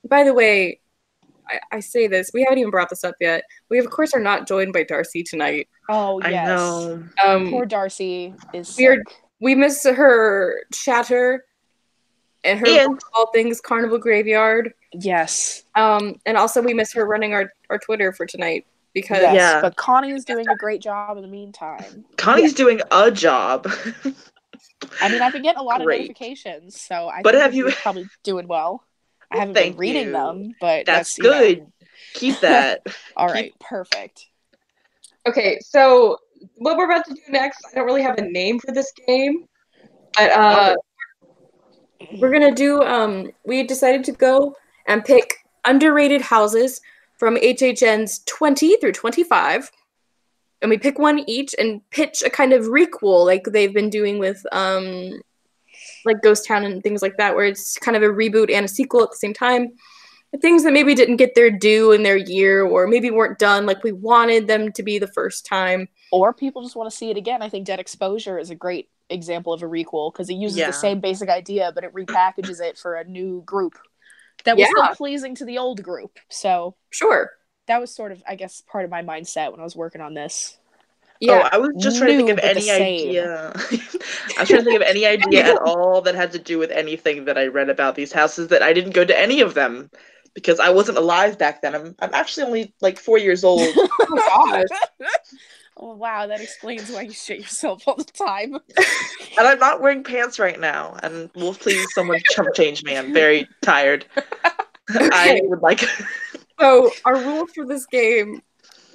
by the way, I say this, we haven't even brought this up yet. We of course are not joined by Darcy tonight. Oh yes. I know. Poor Darcy is sick. We miss her chatter and her all things Carnival Graveyard. Yes. And also we miss her running our Twitter for tonight. Because but Connie's doing a great job in the meantime. Connie's doing a job. I mean, I've been getting a lot of notifications, so I think you're probably doing well. I haven't been reading them, but that's good. Keep that. All right, perfect. Okay, so what we're about to do next, I don't really have a name for this game, but we're gonna do. We decided to go and pick underrated houses from HHN's 20 through 25. And we pick one each and pitch a kind of requel like they've been doing with like Ghost Town and things like that, where it's kind of a reboot and a sequel at the same time. Things that maybe didn't get their due in their year, or maybe weren't done like we wanted them to be the first time. Or people just want to see it again. I think Dead Exposure is a great example of a requel because it uses the same basic idea, but it repackages it for a new group that was still pleasing to the old group. So sure. That was sort of, I guess, part of my mindset when I was working on this. Yeah, I was just trying to think of any idea. I was trying to think of any idea at all that had to do with anything that I read about these houses that I didn't go to any of them. because I wasn't alive back then. I'm actually only like 4 years old. Oh my gosh. Oh, wow, that explains why you shit yourself all the time. And I'm not wearing pants right now. And will please someone chump change me. I'm very tired. I would like. So our rules for this game,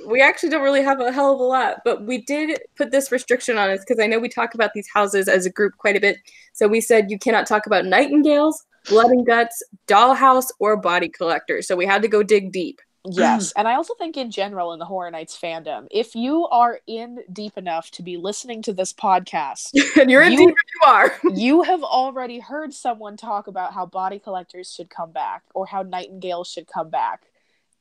we actually don't really have a hell of a lot, but we did put this restriction on us because I know we talk about these houses as a group quite a bit. So we said you cannot talk about nightingales, blood and guts, dollhouse, or body collector. So we had to go dig deep. Yes, and I also think in general in the Horror Nights fandom, if you are in deep enough to be listening to this podcast, And you're in deep if you are. You have already heard someone talk about how body collectors should come back or how nightingales should come back.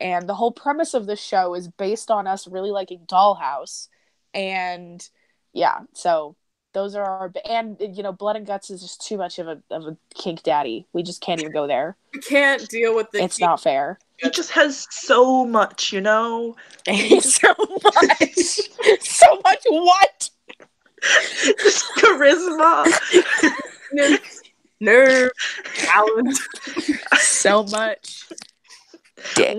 And the whole premise of this show is based on us really liking Dollhouse. And yeah, so those are our... And, you know, Blood and Guts is just too much of a kink daddy. We just can't even go there. We can't deal with the... It's not fair. He just has so much, you know? So much. So much what? Just charisma. Nerve. Talent. So much. Dick.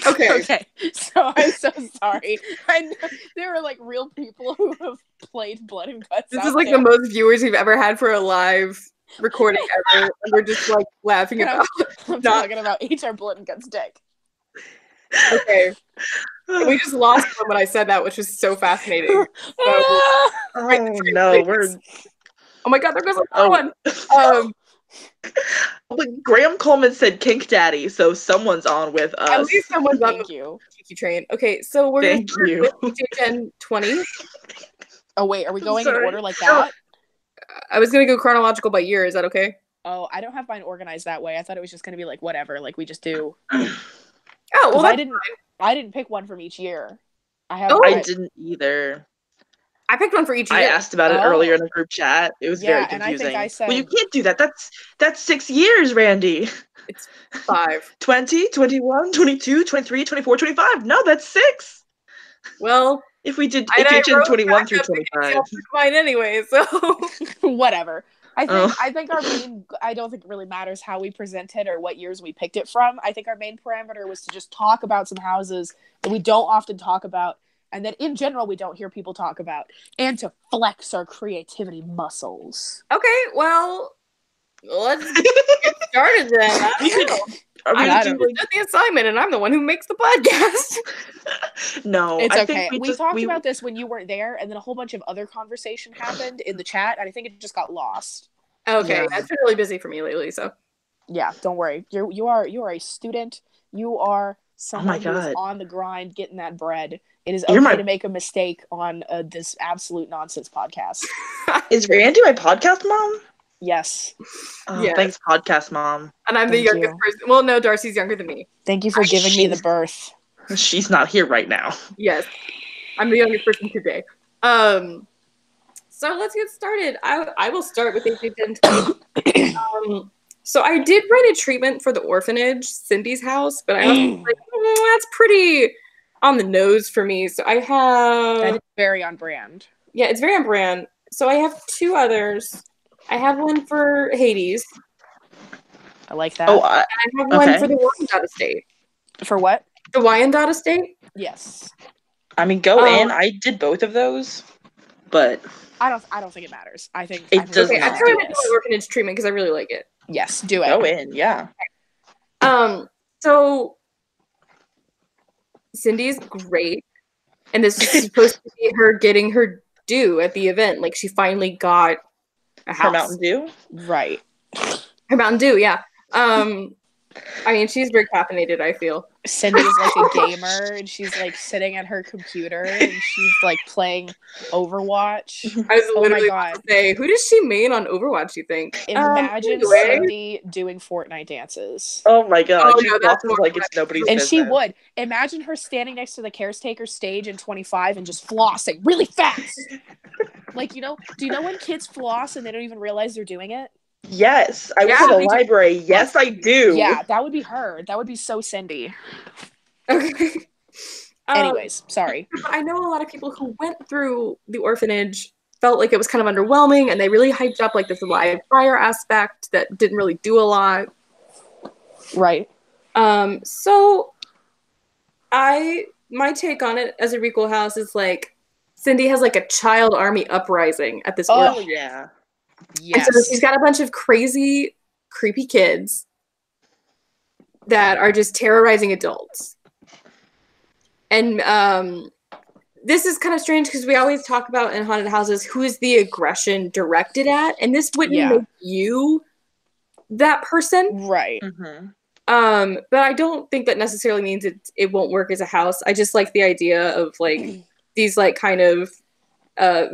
Okay. So I'm so sorry. I know there are like real people who have played Blood and Guts. This is like the most viewers we've ever had for a live recording ever. And we're just like laughing about I'm talking about HR Blood and Guts dick. Okay. We just lost them when I said that, which was so fascinating. So, oh no, we're... Oh my god, there goes another one. But Graham Coleman said kink daddy, so someone's on with us. At least someone's on Thank you. Kiki train. Okay, so we're going to start with Gen 20. Oh wait, are we going in order like that? I was going to go chronological by year. Is that okay? Oh, I don't have mine organized that way. I thought it was just going to be like whatever, like we just do. Oh, well, I didn't pick one from each year. I didn't either. I picked one for each year. I asked about it earlier in the group chat. It was very confusing. And I think I said... Well, you can't do that. That's 6 years, Randy. It's 5. 20, 21, 22, 23, 24, 25. No, that's 6. Well, if you did 21 through 25. Mine anyway, so whatever. I think our main... I don't think it really matters how we present it or what years we picked it from. I think our main parameter was to just talk about some houses that we don't often talk about and that in general we don't hear people talk about, and to flex our creativity muscles. Okay, well, let's get started then. I did the assignment, and I'm the one who makes the podcast. No, it's okay. We talked about this when you weren't there, and then a whole bunch of other conversation happened in the chat, and I think it just got lost. Okay, I've been really busy for me lately, so yeah, don't worry. You are a student. You are someone who is on the grind, getting that bread. It is okay to make a mistake on this absolute nonsense podcast. Is Randy my podcast mom? Yes. Yes. Thanks, podcast mom. And I'm the youngest person. Well, no, Darcy's younger than me. Thank you for giving me the birth. She's not here right now. Yes. I'm the youngest person today. So let's get started. I will start with Gen 20. So I did write a treatment for the orphanage, Cindy's house, but I was like, that's pretty on the nose for me. So I have... That is very on brand. Yeah, it's very on brand. So I have 2 others. I have one for Hades. I like that. Oh, I have one for the Wyandotte estate. For what? The Wyandotte estate? Yes. I mean, go in. I did both of those, but I don't think it matters. I think it does. Okay, I'm trying to do the orphanage treatment because I really like it. Yes, do it. Go in, yeah. So Cindy is great, and this is supposed to be her getting her due at the event. Like, she finally got a house. Her Mountain Dew? Right. Her Mountain Dew, yeah. I mean, she's very caffeinated, I feel. Cindy is like a gamer, and she's like sitting at her computer, and she's like playing Overwatch. I was literally about to say, who does she main on Overwatch, you think? Imagine Cindy doing Fortnite dances. Oh my god. She walks like it's nobody's business. And she would. Imagine her standing next to the caretaker stage in 25 and just flossing really fast. Like, you know, do you know when kids floss and they don't even realize they're doing it? Yes, I was in the library. Yes, I do. Yeah, that would be her. That would be so Cindy. Okay. Anyways, sorry. I know a lot of people who went through the orphanage felt like it was kind of underwhelming, and they really hyped up like this live fire aspect that didn't really do a lot. Right. So my take on it as a Requel house is like Cindy has like a child army uprising at this Oh, orphanage. yeah. Yes. And so she's got a bunch of crazy, creepy kids that are just terrorizing adults. And this is kind of strange because we always talk about in haunted houses who is the aggression directed at, and this wouldn't make you that person. Right. Mm-hmm. But I don't think that necessarily means it won't work as a house. I just like the idea of like these like kind of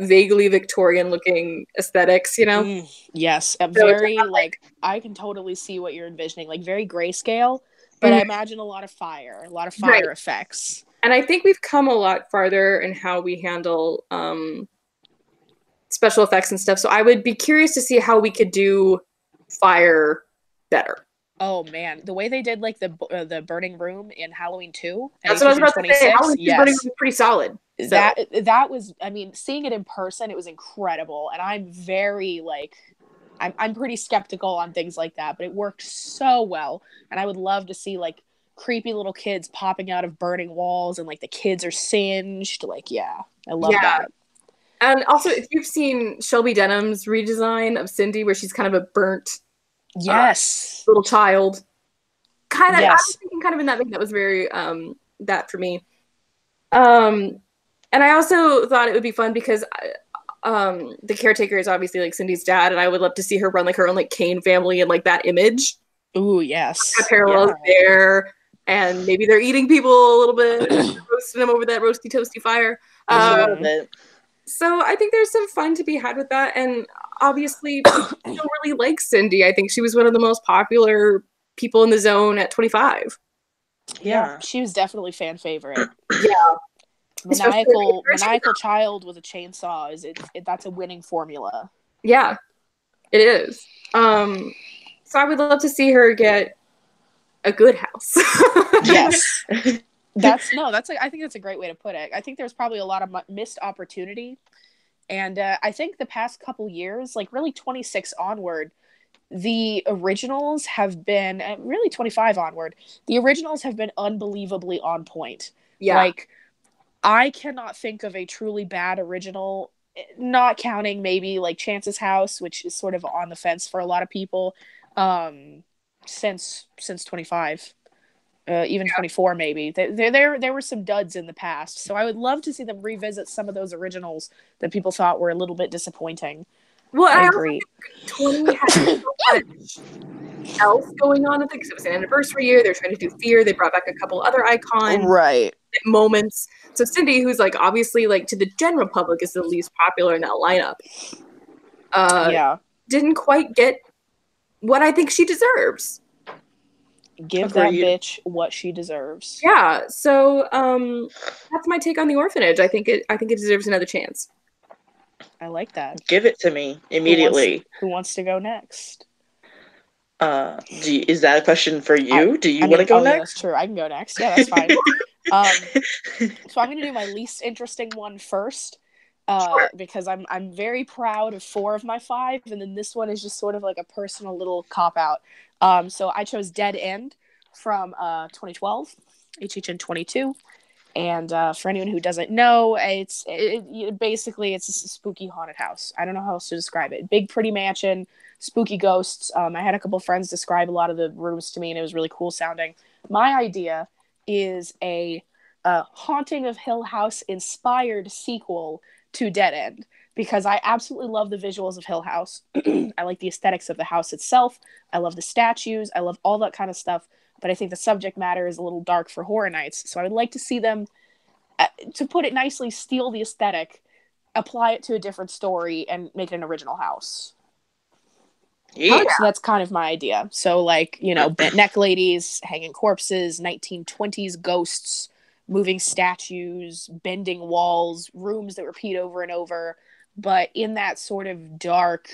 vaguely Victorian looking aesthetics, you know? Yes. Very like I can totally see what you're envisioning. Like very grayscale, but I imagine a lot of fire effects. And I think we've come a lot farther in how we handle special effects and stuff. So I would be curious to see how we could do fire better. Oh man, the way they did like the burning room in Halloween 2. That's what I was about to say. Halloween 2 burning room was pretty solid. So. That was, I mean, seeing it in person, it was incredible, and I'm very like, I'm pretty skeptical on things like that, but it worked so well, and I would love to see like creepy little kids popping out of burning walls, and like the kids are singed. Like, yeah, I love that. And also, if you've seen Shelby Denham's redesign of Cindy, where she's kind of a burnt. Yes. Little child. Kind of, yes. I was thinking kind of in that vein. That was very, that for me. And I also thought it would be fun because the caretaker is obviously like Cindy's dad, and I would love to see her run like her own like Kane family and like that image. Ooh, yes. Kind of parallels there. And maybe they're eating people a little bit, roasting them over that roasty toasty fire. So I think there's some fun to be had with that. And obviously, people don't really like Cindy. I think she was one of the most popular people in the zone at 25. Yeah, she was definitely fan favorite. Yeah. Maniacal child with a chainsaw that's a winning formula. Yeah, it is. So I would love to see her get a good house. Yes. I think that's a great way to put it. I think there's probably a lot of missed opportunity, and I think the past couple years, like really 26 onward, the originals have been really 25 onward. The originals have been unbelievably on point. Yeah, like I cannot think of a truly bad original, not counting maybe like Chance's House, which is sort of on the fence for a lot of people, since 25. Even 24 maybe. There were some duds in the past, so I would love to see them revisit some of those originals that people thought were a little bit disappointing. Well, I agree. 20 had so much else going on with it because it was an anniversary year. They're trying to do Fear. They brought back a couple other icons, right? Moments. So Cindy, who's like obviously like to the general public is the least popular in that lineup, didn't quite get what I think she deserves. Give that bitch what she deserves. Yeah, so that's my take on the orphanage. I think it deserves another chance. I like that. Give it to me immediately. Who wants to go next? Is that a question for you? Do you want to go next? Yeah, that's true. I can go next. Yeah, that's fine. So I'm going to do my least interesting one first. Because I'm very proud of 4 of my 5, and then this one is just sort of like a personal little cop-out. So I chose Dead End from 2012, HHN 22. And for anyone who doesn't know, it's basically a spooky haunted house. I don't know how else to describe it. Big, pretty mansion, spooky ghosts. I had a couple friends describe a lot of the rooms to me, and it was really cool sounding. My idea is a Haunting of Hill House inspired sequel to Dead End, because I absolutely love the visuals of Hill House. I like the aesthetics of the house itself. I love the statues. I love all that kind of stuff. But I think the subject matter is a little dark for horror nights. So I would like to see them, to put it nicely, steal the aesthetic, apply it to a different story, and make it an original house. Yeah. So that's kind of my idea. So like, bent neck ladies, hanging corpses, 1920s ghosts, moving statues, bending walls, rooms that repeat over and over, but in that sort of dark,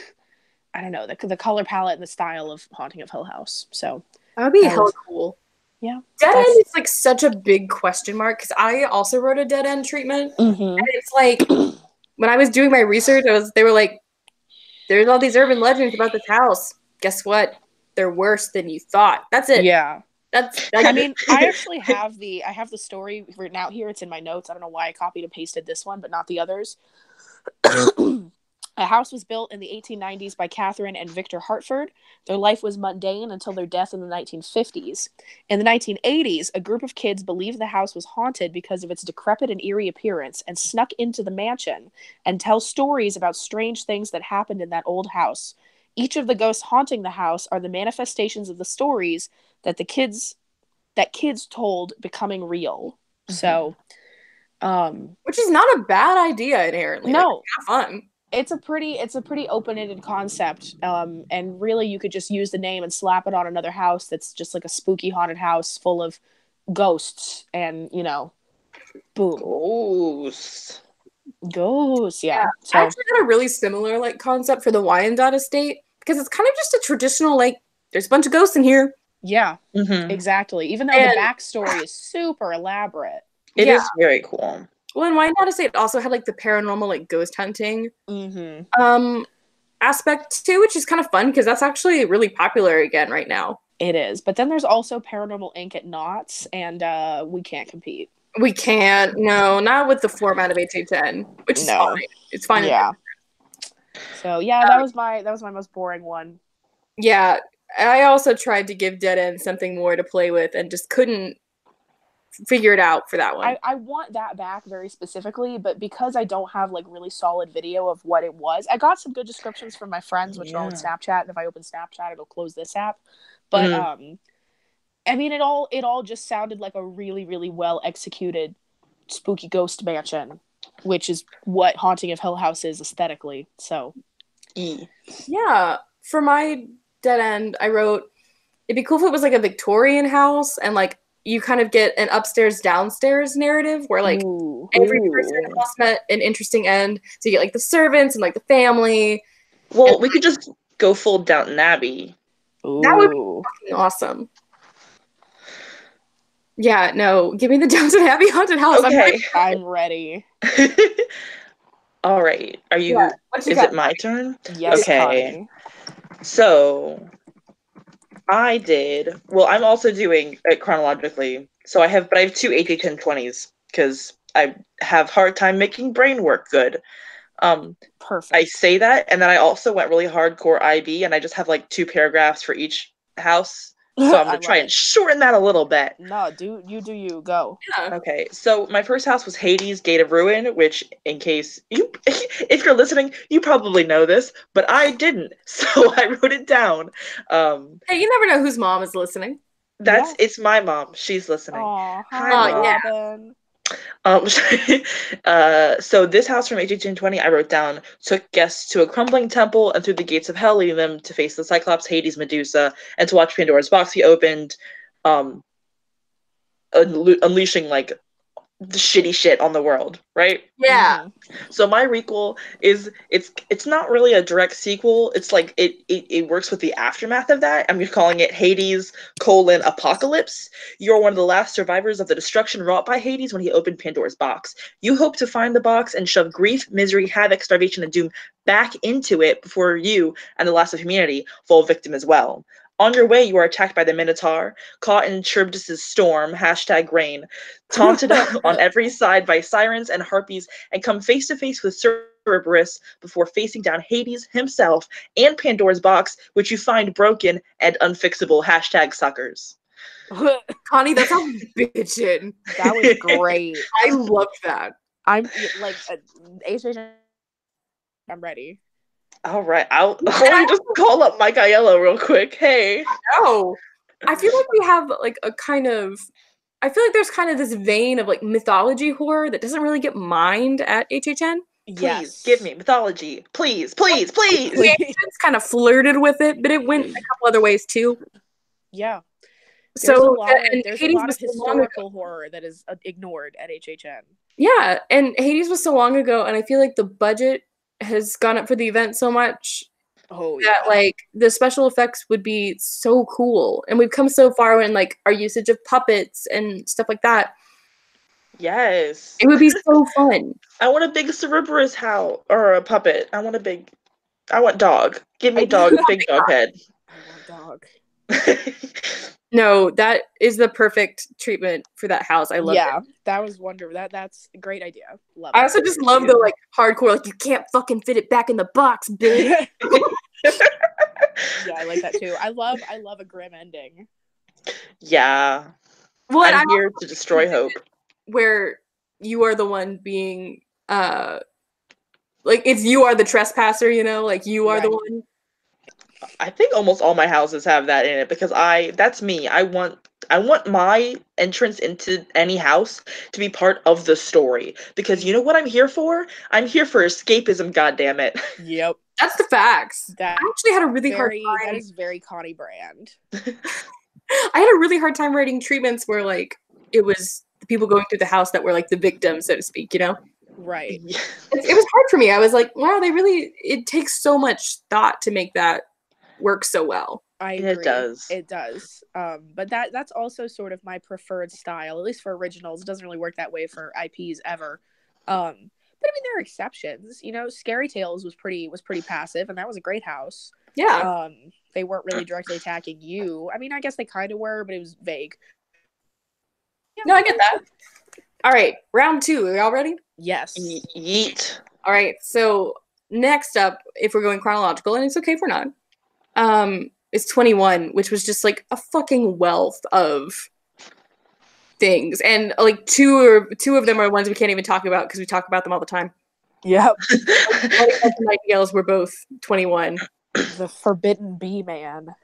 I don't know, the color palette and the style of Haunting of Hill House. So that would be hella cool. Yeah. Dead End is like such a big question mark, because I also wrote a Dead End treatment, and it's like when I was doing my research, they were like, there's all these urban legends about this house. Guess what? They're worse than you thought. That's it. Yeah. I mean, I actually have the story written out here. It's in my notes. I don't know why I copied and pasted this one, but not the others. A house was built in the 1890s by Catherine and Victor Hartford. Their life was mundane until their death in the 1950s. In the 1980s, a group of kids believed the house was haunted because of its decrepit and eerie appearance and snuck into the mansion and tell stories about strange things that happened in that old house. Each of the ghosts haunting the house are the manifestations of the stories that kids told becoming real. So, which is not a bad idea inherently. No, like, it's fun. It's a pretty open-ended concept, and really you could just use the name and slap it on another house that's just like a spooky haunted house full of ghosts, and boom, ghosts, yeah. So, I actually had a really similar like concept for the Wyandotte estate because it's kind of just a traditional like there's a bunch of ghosts in here. Yeah, exactly. Even though the backstory is super elaborate, it is very cool. Well, in Wyandotte estate also had like the paranormal like ghost hunting aspect too, which is kind of fun because that's actually really popular again right now. It is, but then there's also Paranormal Inc. at Knott's, and we can't compete. We can't. No, not with the format of HHN, which is fine. It's fine. Yeah. So yeah, that was my most boring one. Yeah, I also tried to give Dead End something more to play with, and just couldn't figure it out for that one. I want that back very specifically, but because I don't have like really solid video of what it was, I got some good descriptions from my friends, which are on Snapchat, and if I open Snapchat, it'll close this app. But I mean, it all just sounded like a really, really well executed spooky ghost mansion, which is what Haunting of Hill House is aesthetically. So, yeah, for my Dead End, I wrote it'd be cool if it was like a Victorian house and like you kind of get an upstairs downstairs narrative where like every person in the house met an interesting end. So you get like the servants and like the family. Well, we could just go full Downton Abbey. That would be fucking awesome. Yeah, no, give me the Downton Abbey haunted house. Okay. I'm ready. All right. Are you? Yeah. Is it my turn? Yes. Okay. Connie. So I did. Well, I'm also doing it chronologically. So I have 2 HHN20s because I have hard time making brain work good. Perfect. I say that, and then I also went really hardcore IB, and I just have like 2 paragraphs for each house. So I'm gonna try and shorten that a little bit. No, do you go? Yeah. Okay, so my first house was Hades, Gate of Ruin, which, in case if you're listening, you probably know this, but I didn't, so I wrote it down. Hey, you never know whose mom is listening. It's my mom. She's listening. Aww, hi, Robin. So this house from HHN20, I wrote down, took guests to a crumbling temple and through the gates of hell, leading them to face the Cyclops, Hades, Medusa, and to watch Pandora's box be opened, unleashing like the shitty shit on the world, right? Yeah. So my requel is it's not really a direct sequel. It's like it works with the aftermath of that. I'm calling it Hades: Apocalypse. You're one of the last survivors of the destruction wrought by Hades when he opened Pandora's box. You hope to find the box and shove grief, misery, havoc, starvation, and doom back into it before you and the last of humanity fall victim as well. On your way, you are attacked by the Minotaur, caught in Charybdis' storm, #rain, taunted on every side by sirens and harpies, and come face to face with Cerberus before facing down Hades himself and Pandora's box, which you find broken and unfixable, #suckers. Connie, that sounds bitchin'. That was great. I love that. I'm like, I'm ready. All right, I'll just call up Mike Aiello real quick. Hey. No. I feel like we have like a kind of I feel like there's kind of this vein of like mythology horror that doesn't really get mined at HHN. Please give me mythology. Please, please, please. HHN's kind of flirted with it, but it went a couple other ways too. Yeah. There's a lot of historical horror that is ignored at HHN. Yeah, and Hades was so long ago, and I feel like the budget has gone up for the event so much that like the special effects would be so cool, and we've come so far in like our usage of puppets and stuff like that. Yes. It would be so fun. I want a big Cerberus house or a puppet. I want dog. Give me dog, big dog head. I want dog. No, that is the perfect treatment for that house. I love it. Yeah, that was wonderful. That's a great idea. Love I it. also just love the like hardcore, like you can't fucking fit it back in the box, bitch. Yeah, I like that too. I love a grim ending. Yeah. Well, and I'm here to destroy hope. Where you are the one being like you are the trespasser, you know, like you are the one. I think almost all my houses have that in it because that's me. I want my entrance into any house to be part of the story because you know what I'm here for? I'm here for escapism, goddammit. Yep. That's the facts. I actually had a really hard time. That is very Connie brand. I had a really hard time writing treatments where like it was the people going through the house that were like the victims, so to speak, you know? Right. It was hard for me. I was like, wow, it takes so much thought to make that work so well. I agree. It does. But that's also sort of my preferred style, at least for originals. It doesn't really work that way for IPs ever. But I mean, there are exceptions. You know, Scary Tales was pretty passive, and that was a great house. Yeah. They weren't really directly attacking you. I mean, I guess they kind of were, but it was vague. Yeah. No, I get that. All right, round 2. Are y'all ready? Yes. Yeet. All right, so next up, if we're going chronological, and it's okay if we're not, is 21, which was just like a fucking wealth of things, and like two of them are ones we can't even talk about because we talk about them all the time. Yep. Nightingales were both 21. The Forbidden Bee Man.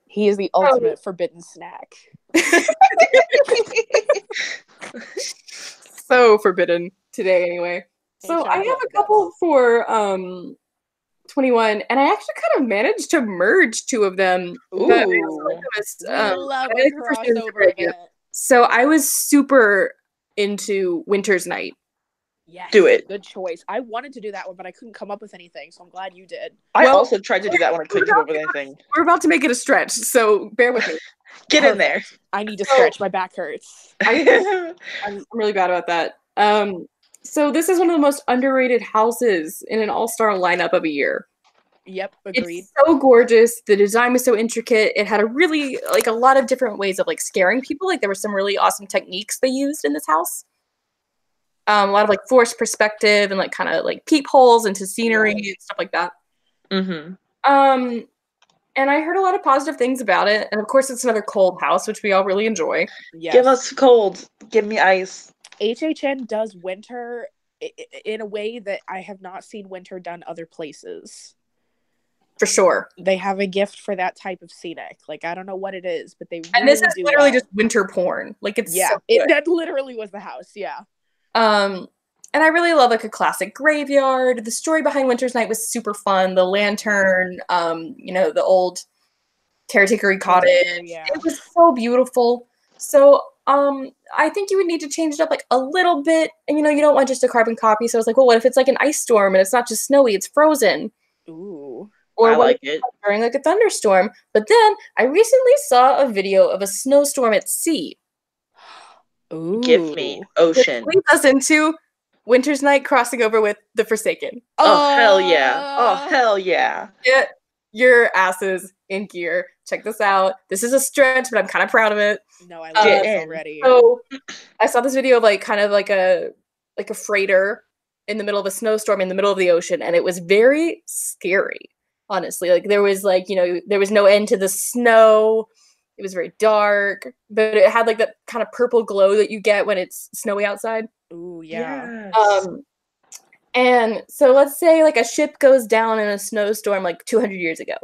He is the ultimate forbidden snack. So forbidden today, anyway. So I have a couple for 21, and I actually kind of managed to merge 2 of them. Ooh. Love a crossover event. So I was super into Winter's Night. Yes, do it. Good choice. I wanted to do that one, but I couldn't come up with anything, so I'm glad you did. I also tried to do that one. I couldn't come up with anything. We're about to make it a stretch, so bear with me. Get in there. I need to stretch. My back hurts. I'm really bad about that. So this is one of the most underrated houses in an all-star lineup of a year. Yep, agreed. It's so gorgeous. The design was so intricate. It had a really, like, a lot of different ways of, like, scaring people. Like, there were some really awesome techniques they used in this house. A lot of, like, forced perspective and, like, kind of, like, peepholes into scenery and stuff like that. Mm-hmm. And I heard a lot of positive things about it. And, of course, it's another cold house, which we all really enjoy. Yes. Give us cold. Give me ice. HHN does winter in a way that I have not seen winter done other places. For sure. They have a gift for that type of scenic. Like, I don't know what it is, but they really And this is do literally well. Just winter porn. Like, it's yeah, so good. That literally was the house, yeah. And I really love, like, a classic graveyard. The story behind Winter's Night was super fun. The lantern, you know, the old caretaker cottage. Yeah. It was so beautiful. So, I think you would need to change it up, like, a little bit. And, you know, you don't want just a carbon copy. So I was like, well, what if it's, like, an ice storm and it's not just snowy, it's frozen? Ooh. Or I like it. During, like, a thunderstorm. But then I recently saw a video of a snowstorm at sea. Ooh. Give me ocean. Which leads us into Winter's Night crossing over with The Forsaken. Oh, hell yeah. Oh, hell yeah. Get your asses in gear. Check this out. This is a stretch, but I'm kind of proud of it. No, I love it already. So I saw this video of, like, kind of like a freighter in the middle of a snowstorm in the middle of the ocean, and it was very scary, honestly. Like, there was, like, you know, there was no end to the snow. It was very dark, but it had, like, that kind of purple glow that you get when it's snowy outside. Ooh, yeah. Yes. And so let's say, like, a ship goes down in a snowstorm, like, 200 years ago.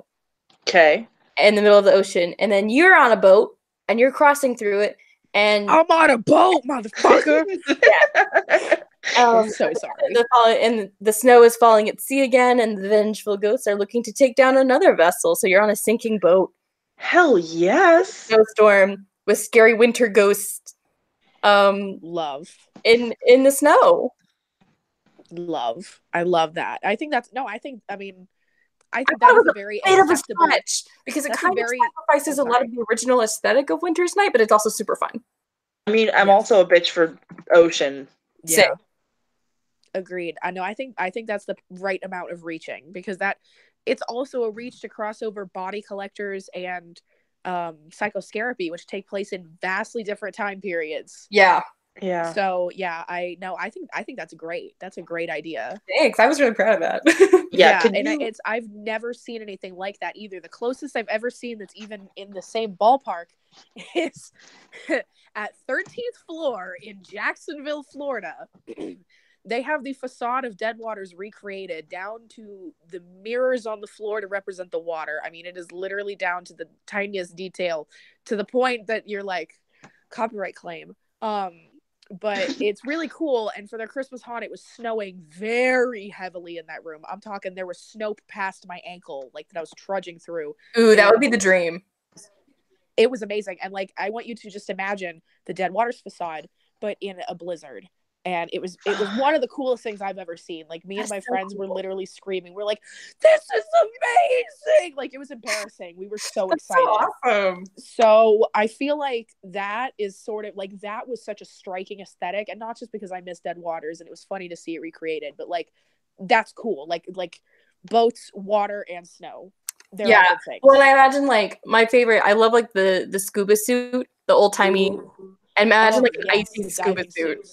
Okay. In the middle of the ocean, and then you're on a boat, and you're crossing through it, and... I'm on a boat, motherfucker! Yeah. I'm so sorry. And the snow is falling at sea again, and the vengeful ghosts are looking to take down another vessel, so you're on a sinking boat. Hell yes. Snowstorm with scary winter ghosts. Love. In the snow. Love. I love that. I mean, I think that is a very bit of a acceptable. stretch because it That's kind of sacrifices a lot of the original aesthetic of Winter's Night, but it's also super fun. I mean, I'm also a bitch for ocean. Yeah. Agreed. I know. I think that's the right amount of reaching, because that it's also a reach to cross over Body Collectors and Psychoscarapy, which take place in vastly different time periods. Yeah. Yeah. So yeah, I think that's great. That's a great idea. Thanks. I was really proud of that. Yeah, and I've never seen anything like that either. The closest I've ever seen that's even in the same ballpark is at 13th floor in Jacksonville, Florida. They have the facade of Deadwaters recreated down to the mirrors on the floor to represent the water. I mean, it is literally down to the tiniest detail, to the point that you're like, copyright claim. But it's really cool. And for their Christmas haunt, it was snowing very heavily in that room. I'm talking, there was snow past my ankle, like that I was trudging through. Ooh, that would be the dream. It was amazing. And like, I want you to just imagine the Deadwaters facade, but in a blizzard. And it was one of the coolest things I've ever seen. Like, me and my friends were literally screaming. We're like, this is amazing! Like, it was embarrassing. We were so excited. So awesome. So I feel like that is sort of like, that was such a striking aesthetic, and not just because I miss Deadwaters and it was funny to see it recreated, but like, that's cool. Like boats, water, and snow. They're all good things. Well, and I imagine like my favorite. I love like the scuba suit, the old timey. And imagine like an icy scuba suit.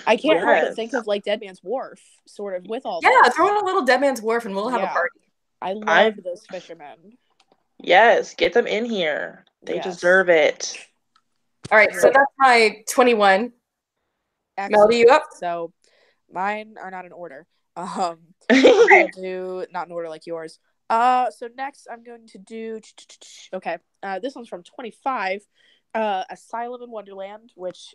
I can't help but think of like Dead Man's Wharf, sort of, with all this. Throw in a little Dead Man's Wharf and we'll have a party. I love those fishermen. Yes, get them in here. They deserve it. All right, so that's my 21. Excellent. Melody, you up? So mine are not in order. I'll do not in order like yours. So next I'm going to do this one's from 25. Asylum in Wonderland, which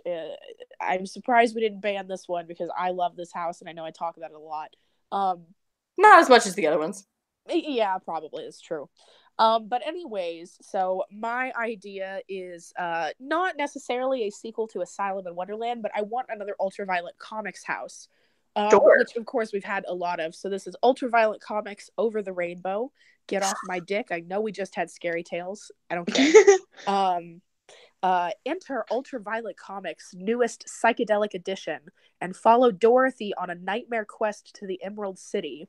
I'm surprised we didn't ban this one, because I love this house and I know I talk about it a lot. Not as much as the other ones. Yeah, probably is true. But anyways, so my idea is not necessarily a sequel to Asylum in Wonderland, but I want another Ultraviolet Comics house. Which of course we've had a lot of. So this is Ultraviolet Comics Over the Rainbow. Get off my dick. I know we just had Scary Tales. I don't care. Enter Ultraviolet Comics' newest psychedelic edition and follow Dorothy on a nightmare quest to the Emerald City.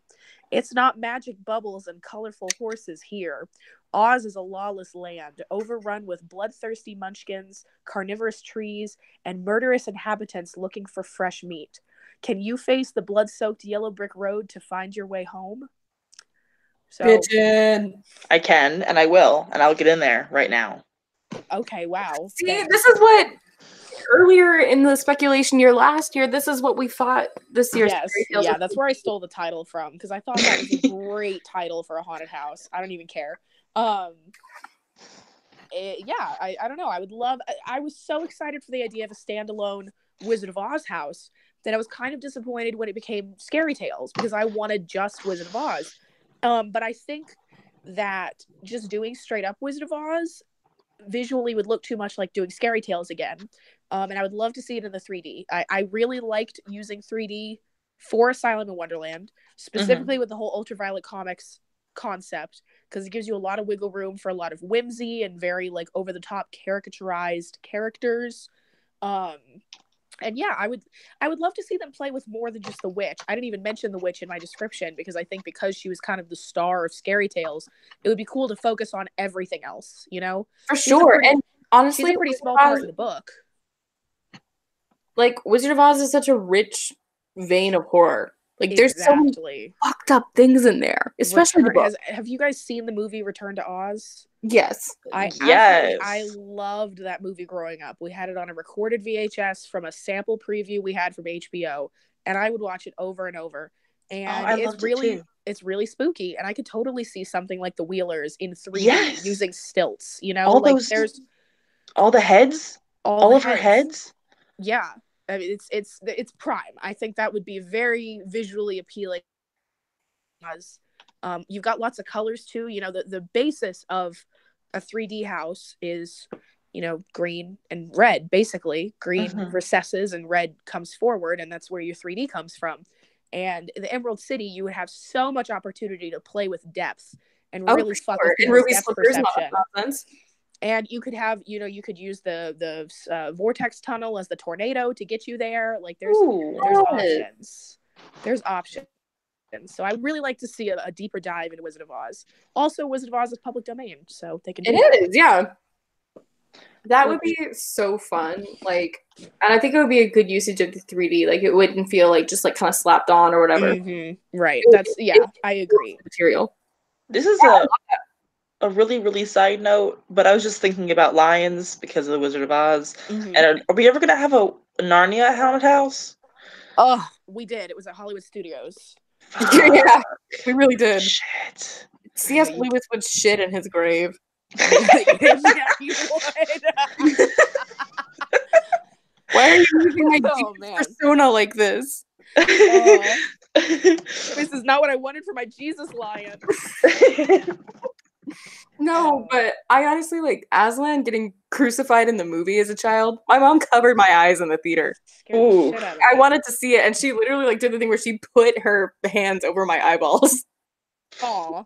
It's not magic bubbles and colorful horses here. Oz is a lawless land, overrun with bloodthirsty munchkins, carnivorous trees, and murderous inhabitants looking for fresh meat. Can you face the blood-soaked yellow brick road to find your way home? So, Bitchin'. I can, and I will, and I'll get in there right now. Okay, wow. See, this is what earlier in the speculation year last year, this is what we thought this year's. Yes, yeah, that's where I stole the title from, because I thought that was a great title for a haunted house. I don't even care. I don't know. I was so excited for the idea of a standalone Wizard of Oz house that I was kind of disappointed when it became Scary Tales, because I wanted just Wizard of Oz. But I think that just doing straight up Wizard of Oz visually would look too much like doing Scary Tales again. And I would love to see it in the 3D. I really liked using 3D for Asylum in Wonderland, specifically with the whole Ultraviolet Comics concept, because it gives you a lot of wiggle room for a lot of whimsy and very like over the top caricaturized characters. And yeah, I would love to see them play with more than just the witch. I didn't even mention the witch in my description, because I think because she was kind of the star of Scary Tales, it would be cool to focus on everything else, you know? For sure. And honestly, she's a pretty small part in the book. Like, Wizard of Oz is such a rich vein of horror. Like, there's so many fucked up things in there, especially the book. Have you guys seen the movie Return to Oz? Yes. I loved that movie growing up. We had it on a recorded VHS from a sample preview we had from HBO, and I would watch it over and over. And it's really spooky, and I could totally see something like the Wheelers in 3D using stilts, you know? There's all the heads, all of her heads. Yeah. I mean, it's prime. I think that would be very visually appealing. You've got lots of colors too. You know, the basis of a 3D house is, you know, green and red. Basically, green recesses and red comes forward, and that's where your 3D comes from. And in the Emerald City, you would have so much opportunity to play with depth and Oh, really for fuck sure. with And people's Ruby depth Slippers and all perception. that nonsense. And you could have, you could use the vortex tunnel as the tornado to get you there. Like there's options. There's options. So I would really like to see a deeper dive into Wizard of Oz. Also, Wizard of Oz is public domain, so they can do that. It is, yeah. That would be so fun. Like, and I think it would be a good usage of the 3D. Like, it wouldn't feel like just like kind of slapped on or whatever. Mm-hmm. Right. I agree. Material. This is a really, really side note, but I was just thinking about lions because of the Wizard of Oz. Mm-hmm. And are we ever gonna have a Narnia haunted house? Oh, we did. It was at Hollywood Studios. Yeah, we really did. Shit. C.S. Lewis would shit in his grave. Yeah, he would. Why are you using my persona like this? This is not what I wanted for my Jesus lion. No, but I honestly, like, Aslan getting crucified in the movie as a child, my mom covered my eyes in the theater. Ooh. I wanted to see it, and she literally, like, did the thing where she put her hands over my eyeballs. Aw.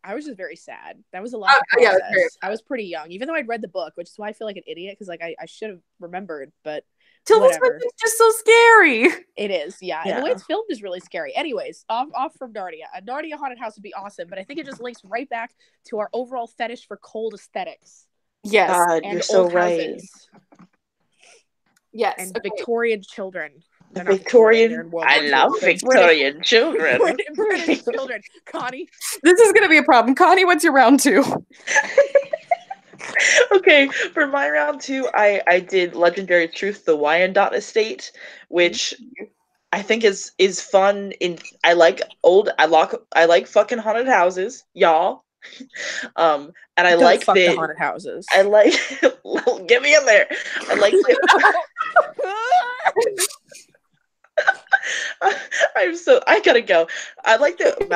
I was just very sad. That was a lot to process. I was pretty young, even though I'd read the book, which is why I feel like an idiot, because, like, I should have remembered, but Tilda Swinton's just so scary. It is, yeah. And the way it's filmed is really scary. Anyways, off from Narnia. A Narnia haunted house would be awesome, but I think it just links right back to our overall fetish for cold aesthetics. Yes. God, and you're so right. Houses. Yes. And Victorian children. I love Victorian children. British children. Connie. This is going to be a problem. Connie, what's your round 2? Okay, for my round 2, I did Legendary Truth, the Wyandotte Estate, which I think is fun. I like fucking haunted houses, y'all. And I Don't like fuck the haunted houses. I like get me in there. I like I gotta go. I like that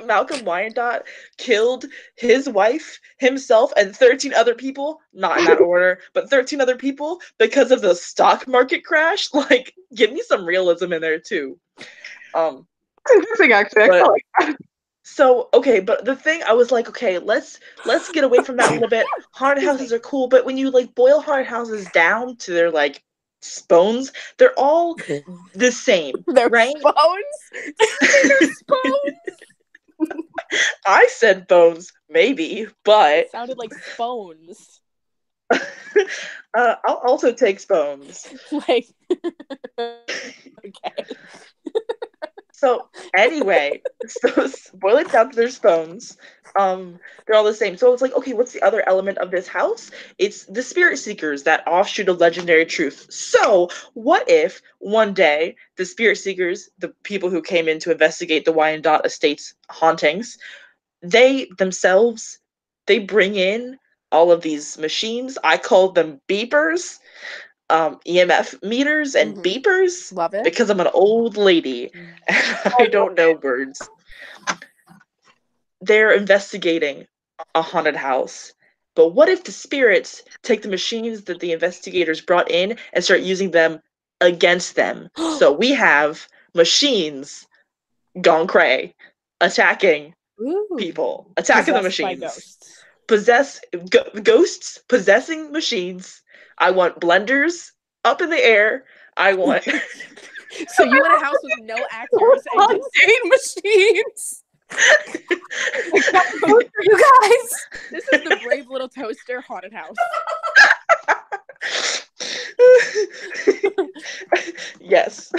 Malcolm Wyandotte killed his wife, himself, and 13 other people, not in that order, but 13 other people because of the stock market crash. Like, give me some realism in there too. Interesting, actually. I like that. So, okay, but the thing, I was like, okay, let's get away from that a little bit. Haunted houses are cool, but when you, like, boil haunted houses down to their, like, bones, they're all the same. They're right? Bones? They're bones? I said bones, maybe, but... It sounded like bones. I'll also take spoons. Like... Okay. So anyway, so boil it down to their spoons. They're all the same. So it's like, okay, what's the other element of this house? It's the spirit seekers, that offshoot of Legendary Truth. So what if one day the spirit seekers, the people who came in to investigate the Wyandotte Estate's hauntings, they themselves, they bring in all of these machines. I call them beepers. EMF meters and beepers. Love it. Because I'm an old lady and I don't know words. They're investigating a haunted house. But what if the spirits take the machines that the investigators brought in and start using them against them? So we have machines gone cray, attacking people, attacking the machines. Ghosts possessing machines. I want blenders up in the air. I want. So you want a house with no actors and machines. You guys. This is the Brave Little Toaster haunted house. Yes.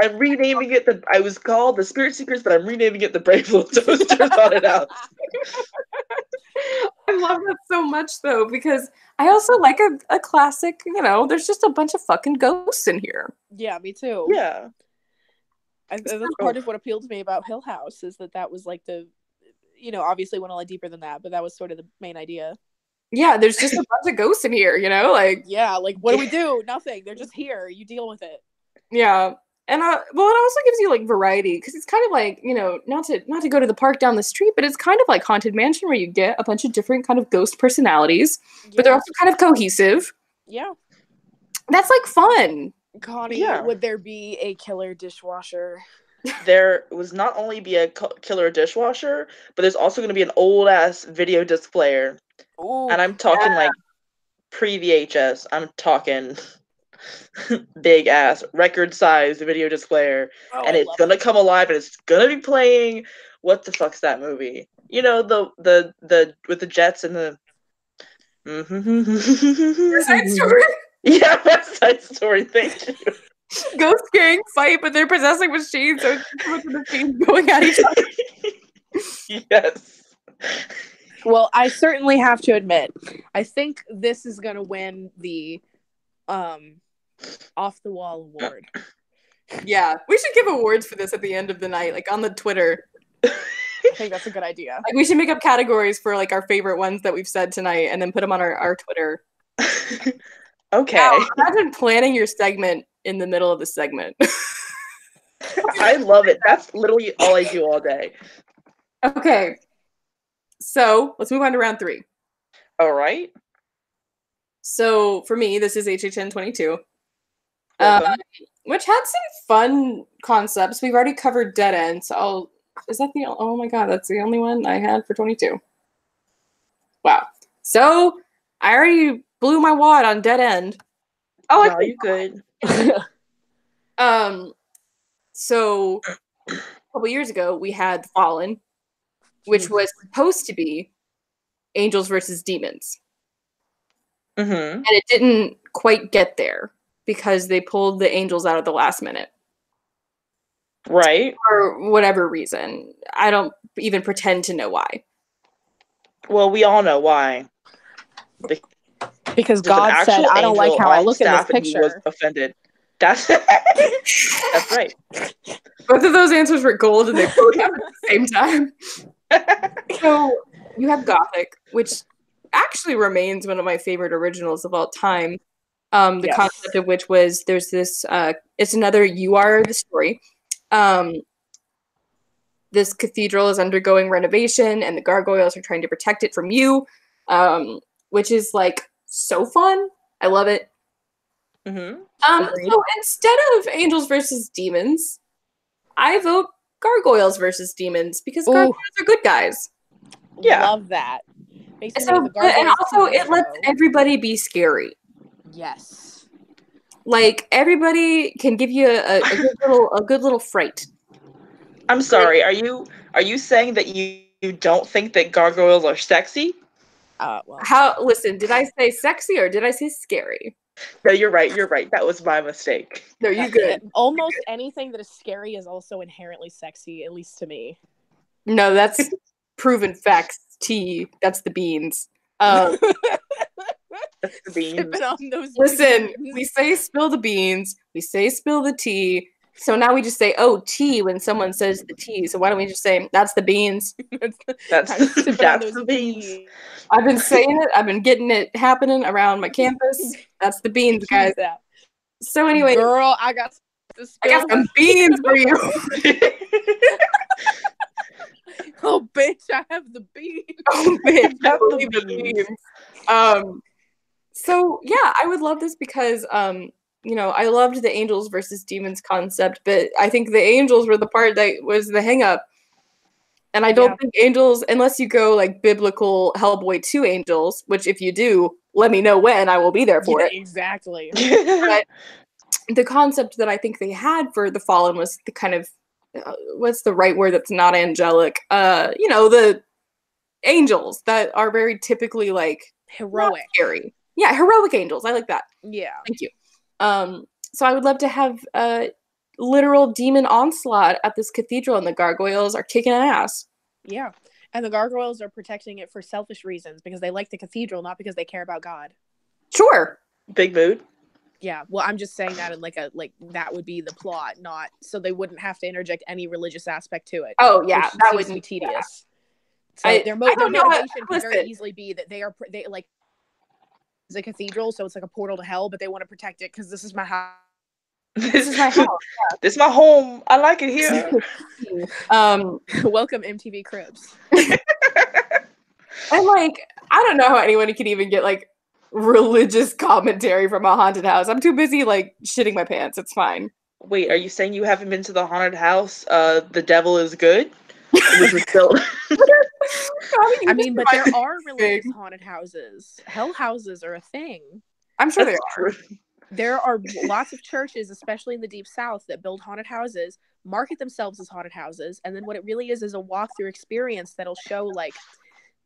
I'm renaming it I was called the Spirit Seekers, but I'm renaming it the Brave Little Toaster haunted house. I love that so much, though, because I also like a classic, there's just a bunch of fucking ghosts in here. Yeah, me too. Yeah. That's part of what appealed to me about Hill House, is that was like the, obviously went a lot deeper than that, but that was sort of the main idea. Yeah, there's just a bunch of ghosts in here, like... Yeah, like, what do we do? Nothing. They're just here. You deal with it. Yeah. And, it also gives you, like, variety, because it's kind of like, not to go to the park down the street, but it's kind of like Haunted Mansion, where you get a bunch of different kind of ghost personalities, but they're also kind of cohesive. Yeah. That's, like, fun. Connie, Yeah. would there be a killer dishwasher? There was not only be a killer dishwasher, but there's also going to be an old ass video disc player. Ooh, And I'm talking like pre-VHS. I'm talking big ass record size video disc player. And it's gonna come alive and it's gonna be playing what the fuck's that movie? You know, the with the jets and the West Side Story. Yeah, West Side Story, thank you. Ghost gang fight, but they're possessing machines, so it's just a bunch of machines going at each other. Yes. Well, I certainly have to admit, I think this is gonna win the off the wall award. Yeah, we should give awards for this at the end of the night, like on the Twitter. I think that's a good idea. Like we should make up categories for like our favorite ones that we've said tonight, and then put them on our Twitter. Okay. Now, imagine planning your segment in the middle of the segment. I love it. That's literally all I do all day. Okay, so let's move on to round 3. All right. So for me, this is HHN 22, which had some fun concepts. We've already covered Dead End, so is that the? Oh my god, that's the only one I had for 22. Wow. So I already blew my wad on Dead End. Oh, no, you good. So a couple years ago, we had Fallen, which was supposed to be angels versus demons. Mm-hmm. And it didn't quite get there because they pulled the angels out at the last minute. Right. For whatever reason. I don't even pretend to know why. Well, we all know why. Because God said, I don't like how I look in this picture. Was offended. That's right. Both of those answers were gold and they both happened at the same time. So you have Gothic, which actually remains one of my favorite originals of all time. The concept of which was there's this it's another You Are the Story. This cathedral is undergoing renovation and the gargoyles are trying to protect it from you, which is like so fun. I love it. Mm-hmm. So instead of angels versus demons, I vote gargoyles versus demons because gargoyles are good guys. Yeah. Love that. So, and also it lets everybody be scary. Yes. Like everybody can give you a good little fright. I'm sorry. Are you saying that you don't think that gargoyles are sexy? Well. Listen, did I say sexy or did I say scary? No, you're right. You're right. That was my mistake. No, you good. Almost anything that is scary is also inherently sexy, at least to me. No, that's proven facts. Tea. That's the beans. That's the beans. Listen, we say spill the beans. We say spill the tea. So now we just say, oh, tea when someone says the tea. So why don't we just say, that's the beans? That's the beans. I've been saying it. I've been getting it happening around my campus. That's the beans, guys. So anyway. Girl, I got some beans for you. Oh, bitch, I have the beans. Oh, bitch, I have the beans. So, yeah, I would love this because, you know, I loved the angels versus demons concept, but I think the angels were the part that was the hang-up. And I don't think angels, unless you go, like, biblical Hellboy 2 angels, which if you do, let me know when, I will be there for it. Exactly. But the concept that I think they had for the Fallen was the kind of, what's the right word that's not angelic? You know, the angels that are very typically, like, heroic. Scary. Yeah, heroic angels. I like that. Yeah. Thank you. So I would love to have a literal demon onslaught at this cathedral, and the gargoyles are kicking ass. Yeah. And the gargoyles are protecting it for selfish reasons because they like the cathedral, not because they care about God. Sure. Big mood. Yeah. Well, I'm just saying that in like that would be the plot, not so they wouldn't have to interject any religious aspect to it. Oh yeah, that would be tedious. Yeah. So their motivation can very easily be that they like it's a cathedral, so it's like a portal to hell, but they want to protect it because this is my house. This is my house. Yeah. This is my home. I like it here. Welcome MTV Cribs. And like, I don't know how anyone could even get like religious commentary from a haunted house. I'm too busy like shitting my pants. It's fine. Wait, are you saying you haven't been to the haunted house? The devil is good, which was built. I mean, but there are religious haunted houses. Hell houses are a thing. I'm sure they are. There are lots of churches, especially in the Deep South, that build haunted houses, market themselves as haunted houses, and then what it really is a walkthrough experience that'll show like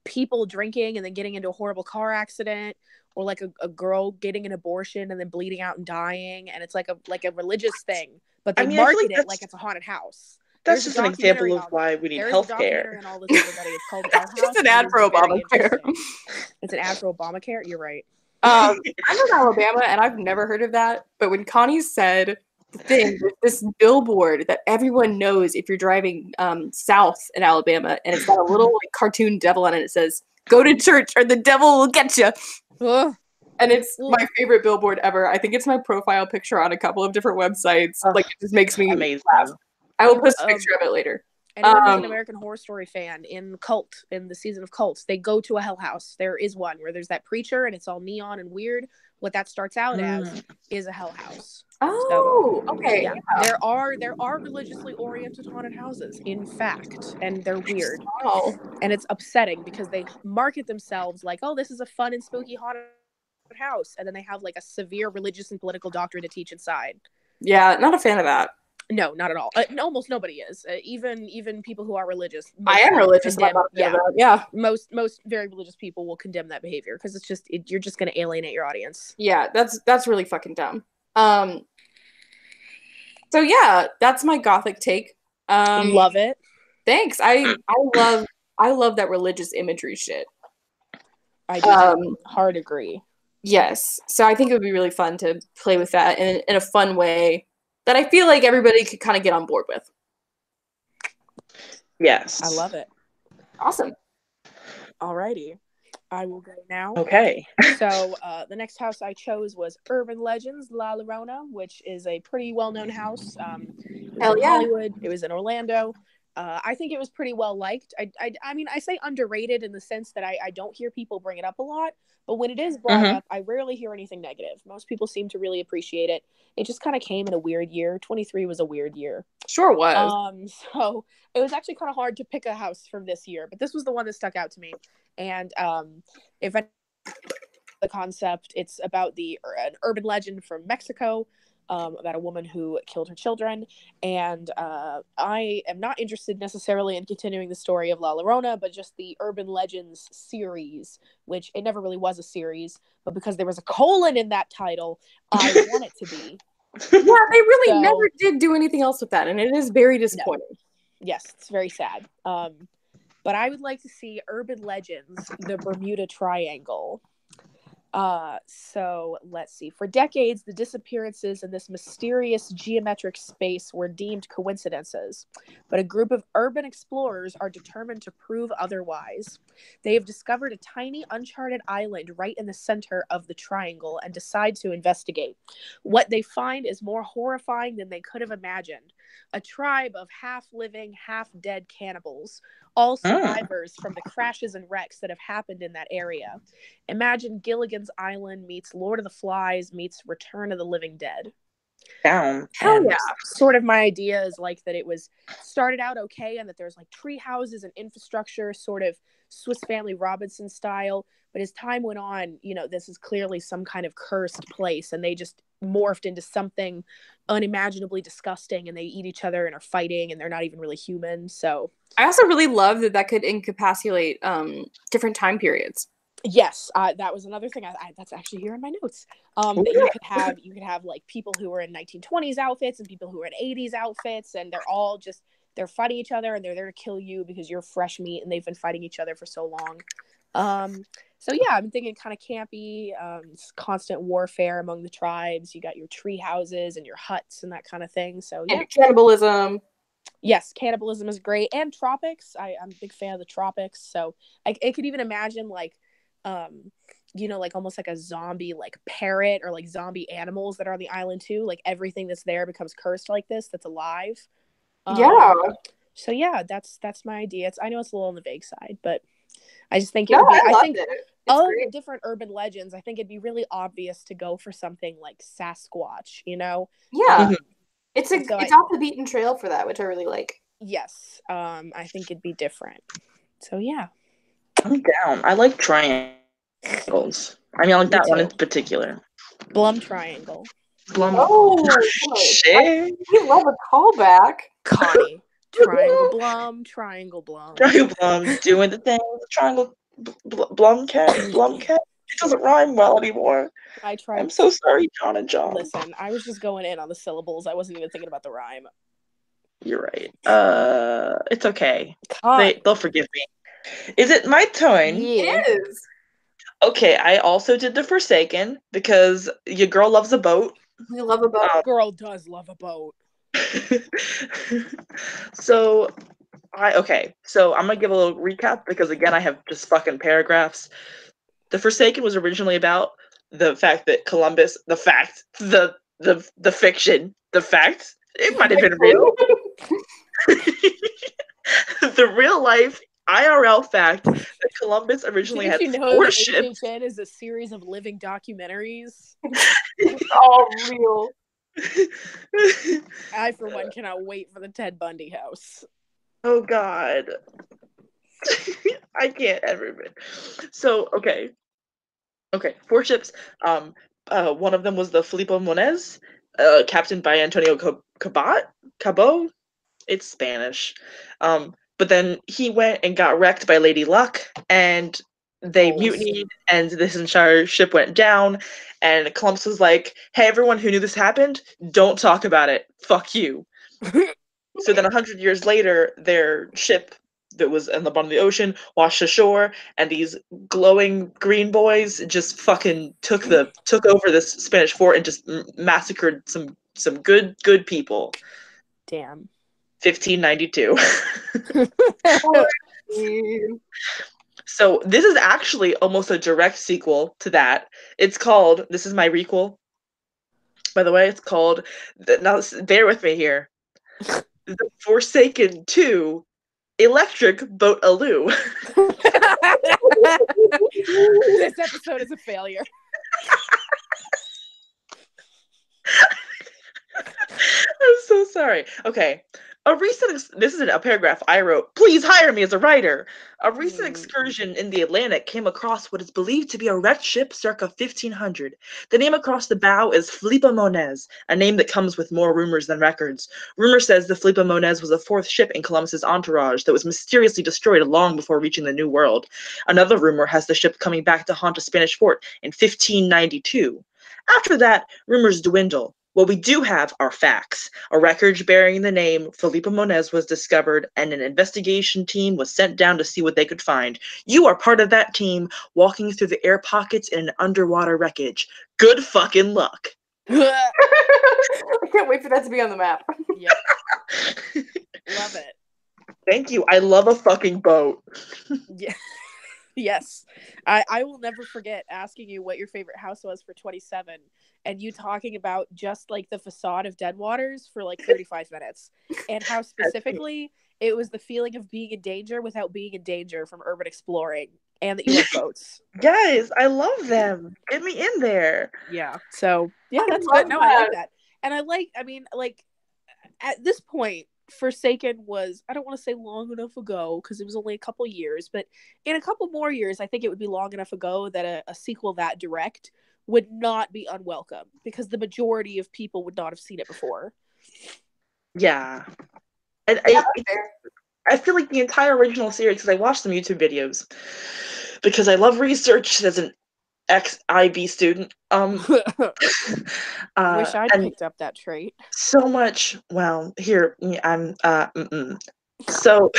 people drinking and then getting into a horrible car accident, or like a girl getting an abortion and then bleeding out and dying, and it's like a religious thing, but they market it like it's a haunted house. That's just an example of why we need healthcare. And all this, everybody. It's called Hell House. It's an ad for Obamacare. It's an ad for Obamacare. You're right. I'm in Alabama, and I've never heard of that. But when Connie said the thing with this billboard that everyone knows if you're driving south in Alabama, and it's got a little like cartoon devil on it, it says, "Go to church or the devil will get you." And it's my favorite billboard ever. I think it's my profile picture on a couple of different websites. Like, it just makes me laugh. I will post a picture of it later. Anyone who's an American Horror Story fan, in the season of Cults, they go to a hell house. There is one where there's that preacher and it's all neon and weird. What that starts out as is a hell house. Oh, so, okay. Yeah. There are religiously oriented haunted houses, in fact, and they're weird. Wow. And it's upsetting because they market themselves like, oh, this is a fun and spooky haunted house, and then they have like a severe religious and political doctrine to teach inside. Yeah, not a fan of that. No, not at all. Almost nobody is. Even people who are religious. I am religious. Most very religious people will condemn that behavior because it's just you're just going to alienate your audience. Yeah, that's really fucking dumb. So yeah, that's my gothic take. Love it. Thanks. I love that religious imagery shit. I do. Hard agree. Yes. So I think it would be really fun to play with that in a fun way that I feel like everybody could kind of get on board with. Yes. I love it. Awesome. Alrighty. I will go now. Okay. So the next house I chose was Urban Legends La Llorona, which is a pretty well-known house. Hell yeah. Hollywood. It was in Orlando. I think it was pretty well liked. I mean, I say underrated in the sense that I don't hear people bring it up a lot, but when it is brought up, I rarely hear anything negative. Most people seem to really appreciate it. It just kind of came in a weird year. 23 was a weird year. Sure was. So it was actually kind of hard to pick a house from this year, but this was the one that stuck out to me. And if I the concept, it's about an urban legend from Mexico. About a woman who killed her children, and I am not interested necessarily in continuing the story of La Llorona, but just the Urban Legends series, which it never really was a series, but because there was a colon in that title, I want it to be. Yeah, they really never did do anything else with that, and it is very disappointing. No. Yes, it's very sad. But I would like to see Urban Legends, the Bermuda Triangle. So let's see. For decades, the disappearances in this mysterious geometric space were deemed coincidences, but a group of urban explorers are determined to prove otherwise. They have discovered a tiny, uncharted island right in the center of the triangle and decide to investigate. What they find is more horrifying than they could have imagined. A tribe of half-living, half-dead cannibals, all survivors from the crashes and wrecks that have happened in that area. Imagine Gilligan's Island meets Lord of the Flies meets Return of the Living Dead. Down. Hell yeah. Sort of my idea is like that it was started out okay and that there's like tree houses and infrastructure, sort of Swiss Family Robinson style. But as time went on, this is clearly some kind of cursed place, and they just morphed into something unimaginably disgusting, and they eat each other and are fighting, and they're not even really human. So I also really love that could incapacitate different time periods. Yes, that was another thing. That's actually here in my notes. That you could have like people who were in 1920s outfits and people who were in 80s outfits, and they're fighting each other, and they're there to kill you because you're fresh meat, and they've been fighting each other for so long. So yeah, I'm thinking kind of campy, constant warfare among the tribes. You got your tree houses and your huts and that kind of thing. So yeah, and cannibalism. Yes, cannibalism is great, and tropics. I'm a big fan of the tropics. So I could even imagine like like almost like a zombie like parrot or like zombie animals that are on the island too. Like everything that's there becomes cursed like this that's alive. Yeah. So yeah, that's my idea. I know it's a little on the vague side, but I just think it No, would be. I I loved think it. It's of great. different urban legends, I think it'd be really obvious to go for something like Sasquatch. You know? Yeah. Mhm. It's and so it's off the beaten trail for that, which I really like. Yes. I think it'd be different. So yeah. I'm down. I like triangles. I mean, I like Me that one in too. particular. Blum Triangle. Blum. Oh, Shit. you love a callback. Connie. Triangle Blum. Triangle Blum. Triangle Blum doing the thing. Triangle Blumcat. Blumcat. It doesn't rhyme well anymore. I tried. I'm so sorry, John and John. Listen, I was just going in on the syllables. I wasn't even thinking about the rhyme. You're right. It's okay. Connie. They'll forgive me. Is it my turn? Yeah. It is. Okay, I also did The Forsaken because your girl loves a boat. We love a boat. Girl does love a boat. So so I'm gonna give a little recap because again I have just fucking paragraphs. The Forsaken was originally about the fact that Columbus, the fiction, the fact, it might have been real. The real life IRL fact that Columbus originally had Didn't you know 4 that ships. HHN is a series of living documentaries? It's all real. I, for one, cannot wait for the Ted Bundy house. Oh God. I can't ever. So okay, 4 ships. One of them was the Filippo Moniz, captained by Antonio Cabot. It's Spanish. But then he went and got wrecked by Lady Luck, and they mutinied, and this entire ship went down. And Columbus was like, "Hey, everyone who knew this happened, don't talk about it. Fuck you." So then 100 years later, their ship that was in the bottom of the ocean washed ashore, and these glowing green boys just fucking took over this Spanish fort and just massacred some good people. Damn. 1592. So this is actually almost a direct sequel to that. It's called, this is my requel, by the way, it's called, now bear with me here, The Forsaken 2 Electric Boat-A-Loo. This episode is a failure. I'm so sorry. Okay. This is a paragraph I wrote. Please hire me as a writer. A recent excursion in the Atlantic came across what is believed to be a wrecked ship circa 1500. The name across the bow is Filippo Moniz, a name that comes with more rumors than records. Rumor says the Filippo Moniz was the 4th ship in Columbus's entourage that was mysteriously destroyed long before reaching the New World. Another rumor has the ship coming back to haunt a Spanish fort in 1592. After that, rumors dwindle. What we do have are facts. A record bearing the name Filippo Moniz was discovered, and an investigation team was sent down to see what they could find. You are part of that team, walking through the air pockets in an underwater wreckage. Good fucking luck. I can't wait for that to be on the map. Yep. Love it. Thank you. I love a fucking boat. Yeah. Yes. I will never forget asking you what your favorite house was for 27 and you talking about just like the facade of Deadwaters for like 35 minutes and how specifically it was the feeling of being in danger without being in danger from urban exploring and that you like boats. Yes, I love them. Get me in there. Yeah. So, yeah, that's love good. No, that. I like that. And I mean, like at this point, Forsaken was, I don't want to say long enough ago because it was only a couple years, but in a couple more years, I think it would be long enough ago that a sequel that direct would not be unwelcome because the majority of people would not have seen it before. Yeah. And I feel like the entire original series, because I watched some YouTube videos, because I love research as an ex-IB student. Wish I'd picked up that trait. So much. Well, here I'm. So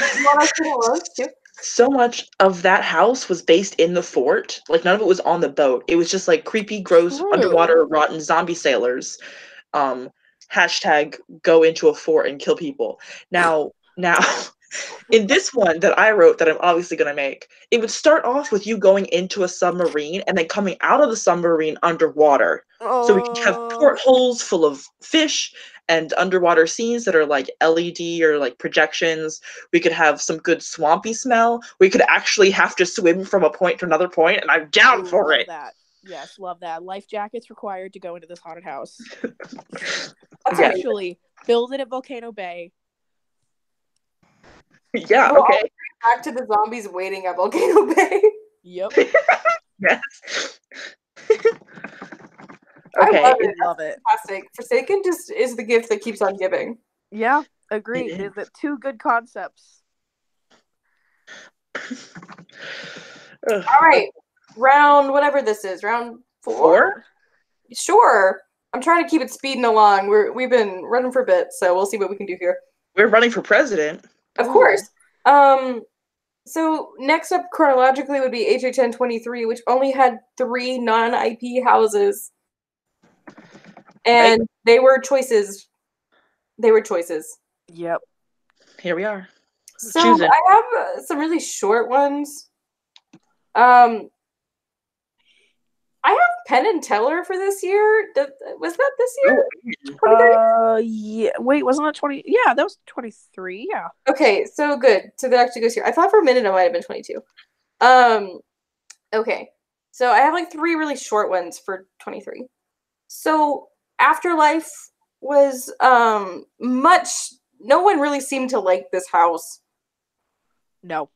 so much of that house was based in the fort. Like none of it was on the boat. It was just like creepy, gross, underwater, rotten zombie sailors. Hashtag go into a fort and kill people. Now. In this one that I wrote that I'm obviously going to make, it would start off with you going into a submarine and then coming out of the submarine underwater. So we could have portholes full of fish and underwater scenes that are like LED or like projections. We could have some good swampy smell. We could actually have to swim from a point to another point, and I'm down for love it. that. Yes, love that. Life jackets required to go into this haunted house. Actually, build it at Volcano Bay. Yeah, Well, okay. Back to the zombies waiting at Volcano Bay. Yep. Yes. I Okay. love it. Love it. Fantastic. Forsaken just is the gift that keeps on giving. Yeah, agreed. Is it two good concepts? All right. Round whatever this is. Round 4? 4? Sure. I'm trying to keep it speeding along. We've been running for a bit, so we'll see what we can do here. We're running for president. Of course. So next up chronologically would be HHN 23, which only had 3 non-IP houses. And they were choices. Yep. Here we are. So Choosing. I have some really short ones. I have Penn and Teller for this year. Was that this year? 23? Yeah. Wait, wasn't it 20? Yeah, that was 23. Yeah. Okay, so good. So that actually goes here. I thought for a minute it might have been 22. Okay. So I have like 3 really short ones for 23. So Afterlife was much. No one really seemed to like this house. No.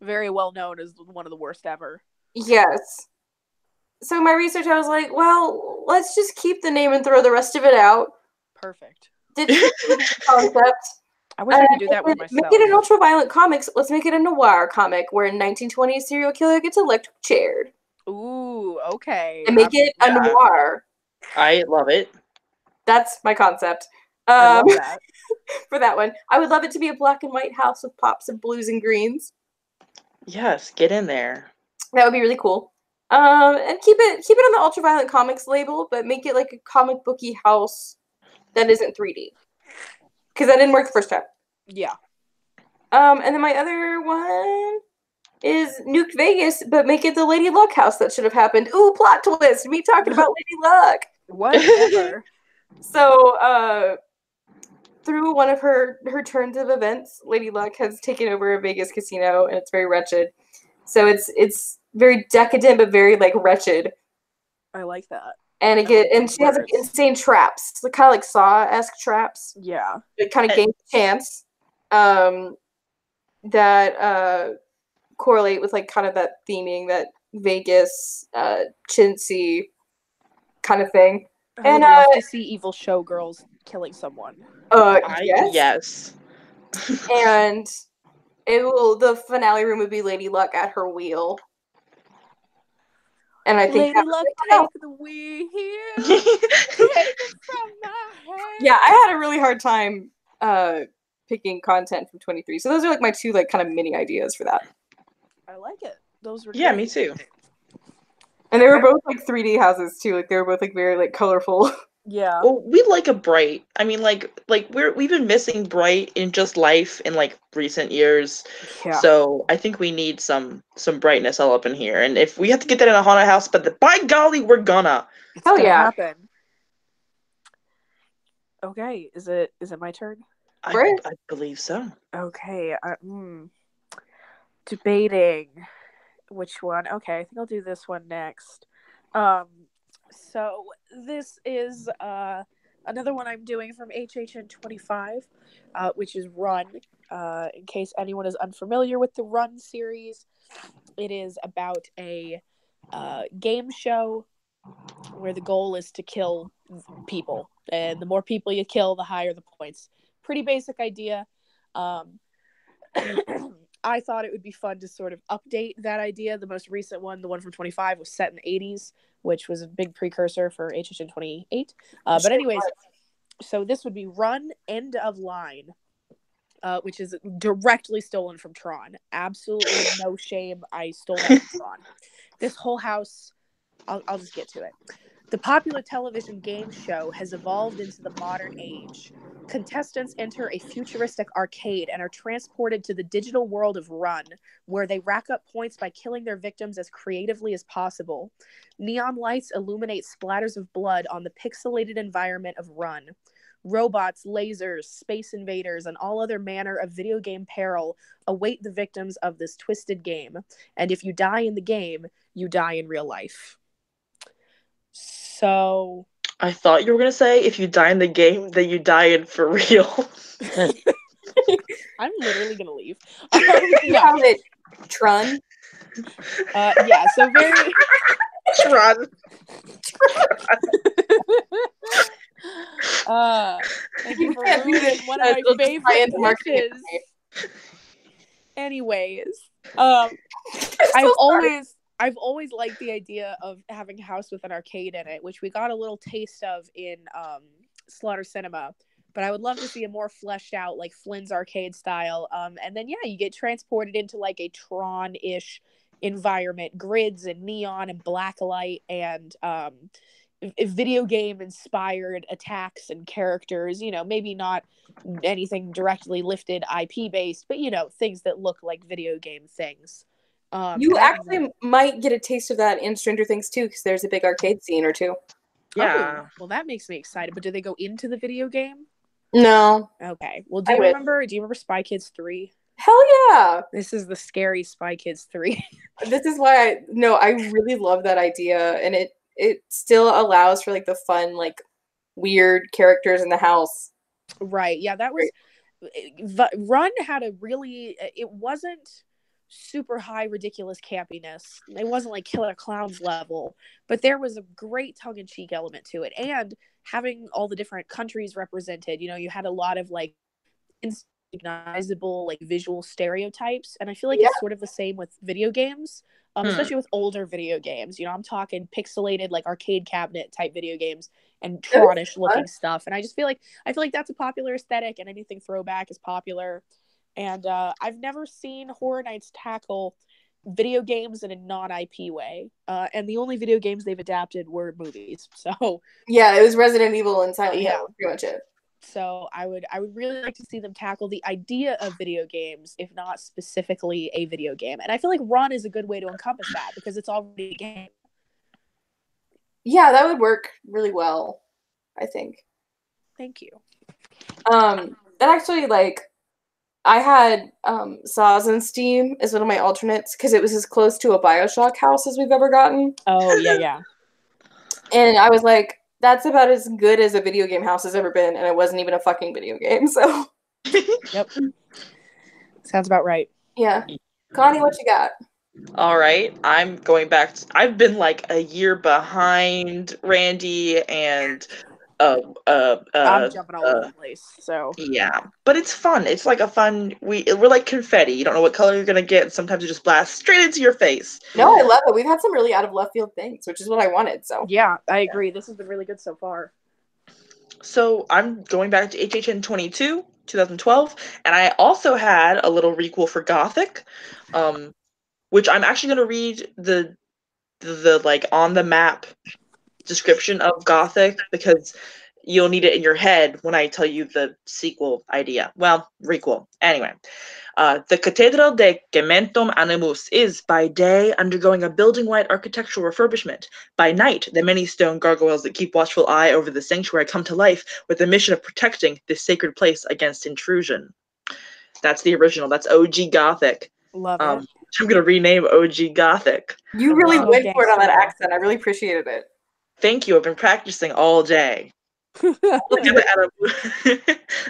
Very well known as one of the worst ever. Yes. So my research, I was like, well, let's just keep the name and throw the rest of it out. Perfect. Did the concept. I wish I could do that with myself. Make it an ultra-violent comics. Let's make it a noir comic where in 1920 a serial killer gets electric chaired. Ooh, okay. And make it a noir. I love it. That's my concept. I love that. For that one. I would love it to be a black and white house with pops of blues and greens. Yes, get in there. That would be really cool. And keep it on the ultraviolet comics label, but make it like a comic booky house that isn't 3D. Because that didn't work the first time. Yeah. And then my other one is Nuke Vegas, but make it the Lady Luck house that should have happened. Ooh, plot twist! Me talking about Lady Luck. Whatever. So, through one of her turns of events, Lady Luck has taken over a Vegas casino, and it's very wretched. So it's very decadent, but very like wretched. I like that. And she has like insane traps, like kind of like Saw-esque traps. Yeah. It kind of gains chance. That correlate with like kind of that theming, that Vegas, chintzy kind of thing. I would love to see evil showgirls killing someone. Yes. And the finale room would be Lady Luck at her wheel. And I think Lady Luck, take the wheel. Take it from my hand. Yeah, I had a really hard time picking content from 23. So those are like my 2 like kind of mini ideas for that. I like it. Those were great. Me too. And they were both like 3D houses too. Like they were both like very like colorful. Yeah. Well, we like a bright. I mean, like we've been missing bright in just life in like recent years. Yeah. So I think we need some brightness all up in here. And if we have to get that in a haunted house, but by golly, we're gonna. It's gonna happen. Okay, is it my turn? I believe so. Okay. Debating which one. Okay, I think I'll do this one next. So this is another one I'm doing from HHN 25, which is Run. In case anyone is unfamiliar with the Run series, it is about a game show where the goal is to kill people. And the more people you kill, the higher the points. Pretty basic idea. I thought it would be fun to sort of update that idea. The most recent one, the one from 25, was set in the 80s, which was a big precursor for HHN 28. But anyways, so this would be Run, End of Line, which is directly stolen from Tron. Absolutely no shame. I stole that from Tron. This whole house, I'll just get to it. The popular television game show has evolved into the modern age. Contestants enter a futuristic arcade and are transported to the digital world of Run, where they rack up points by killing their victims as creatively as possible. Neon lights illuminate splatters of blood on the pixelated environment of Run. Robots, lasers, space invaders, and all other manner of video game peril await the victims of this twisted game. And if you die in the game, you die in real life. So... I thought you were going to say, if you die in the game, then you die in for real. I'm literally going to leave. You have it, Trun. Yeah, so very... Run. Thank you for ruining one of my favorite pitches. Anyways, I've always liked the idea of having a house with an arcade in it, which we got a little taste of in Slaughter Cinema. But I would love to see a more fleshed out, like Flynn's arcade style. And then you get transported into like a Tron-ish environment, grids and neon and blacklight and video game inspired attacks and characters. Maybe not anything directly lifted IP based, but things that look like video game things. You actually might get a taste of that in Stranger Things too, because there's a big arcade scene or two. Yeah. Oh, well, that makes me excited. But do they go into the video game? No. Okay. Well, do you remember Spy Kids 3? Hell yeah. This is the scary Spy Kids 3. This is why I really love that idea, and it still allows for like the fun, like weird characters in the house. Right. Yeah, that was Run had a really, it wasn't super high ridiculous campiness. It wasn't like Killer Clowns level, but there was a great tongue-in-cheek element to it, and having all the different countries represented. You had a lot of like recognizable like visual stereotypes, and I feel like it's sort of the same with video games, especially with older video games. I'm talking pixelated like arcade cabinet type video games and Tronish looking stuff, and I feel like that's a popular aesthetic, and anything throwback is popular. And I've never seen Horror Nights tackle video games in a non-IP way, and the only video games they've adapted were movies. So yeah, it was Resident Evil and Silent Hill, pretty much it. So I would really like to see them tackle the idea of video games, if not specifically a video game. And I feel like Run is a good way to encompass that, because it's already a game. Yeah, that would work really well, I think. Thank you. That actually, like, I had Saws and Steam as one of my alternates, because it was as close to a BioShock house as we've ever gotten. Oh, yeah. And I was like, that's about as good as a video game house has ever been, and it wasn't even a fucking video game, so. Yep. Sounds about right. Yeah. Connie, what you got? All right. I'm going back. I've been like a year behind Randy, and I'm jumping all over the place. So yeah, but it's fun. It's like a fun. We're like confetti. You don't know what color you're gonna get. Sometimes it just blasts straight into your face. No, I love it. We've had some really out of left field things, which is what I wanted. So yeah, I agree. This has been really good so far. So I'm going back to HHN 2012, and I also had a little requel for Gothic, which I'm actually gonna read the like on the map description of Gothic, because you'll need it in your head when I tell you the sequel idea. Well, requel. Anyway, the Cathedral de Gementum Animus is, by day, undergoing a building-wide architectural refurbishment. By night, the many stone gargoyles that keep watchful eye over the sanctuary come to life with the mission of protecting this sacred place against intrusion. That's the original. That's OG Gothic. Love it. I'm going to rename OG Gothic. You really went for it on that accent. I really appreciated it. Thank you. I've been practicing all day.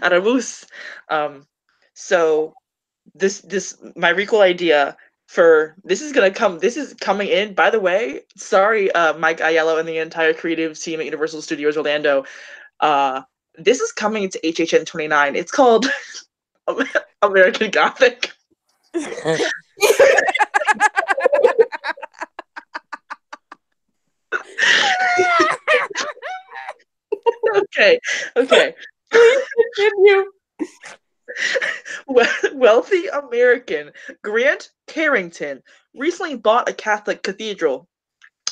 Animus. So this my recall idea for this is coming in, by the way. Sorry, Mike Aiello and the entire creative team at Universal Studios Orlando. This is coming to HHN 29. It's called American Gothic. Okay. Please continue. Wealthy American Grant Carrington recently bought a Catholic cathedral,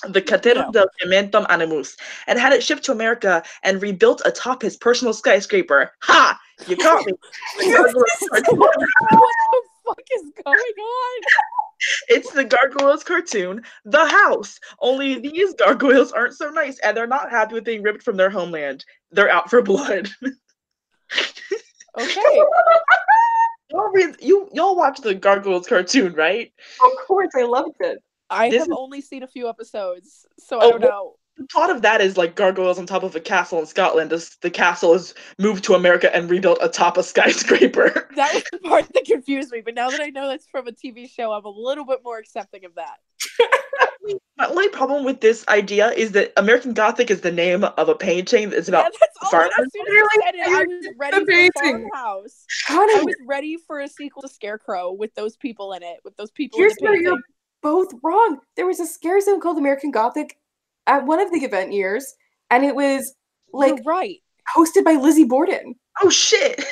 the Cathedral del Gementum Animus, and had it shipped to America and rebuilt atop his personal skyscraper. Ha! You caught me. What the fuck is going on? It's the Gargoyles cartoon, The House. Only these gargoyles aren't so nice, and they're not happy with being ripped from their homeland. They're out for blood. Okay. Y'all watch the Gargoyles cartoon, right? Of course, I loved it. I This have is- only seen a few episodes, so I don't know. The plot of that is like gargoyles on top of a castle in Scotland. The castle is moved to America and rebuilt atop a skyscraper. That was the part that confused me, but now that I know that's from a TV show, I'm a little bit more accepting of that. My only problem with this idea is that American Gothic is the name of a painting that's about that's all. farmers. As soon as you said it, I was ready for Farmhouse. Connie, I was ready for a sequel to Scarecrow with those people in it, with those people here's in the where painting. you're both wrong. There was a scare zone called American Gothic at one of the event years, and it was like You're right. hosted by Lizzie Borden. Oh shit!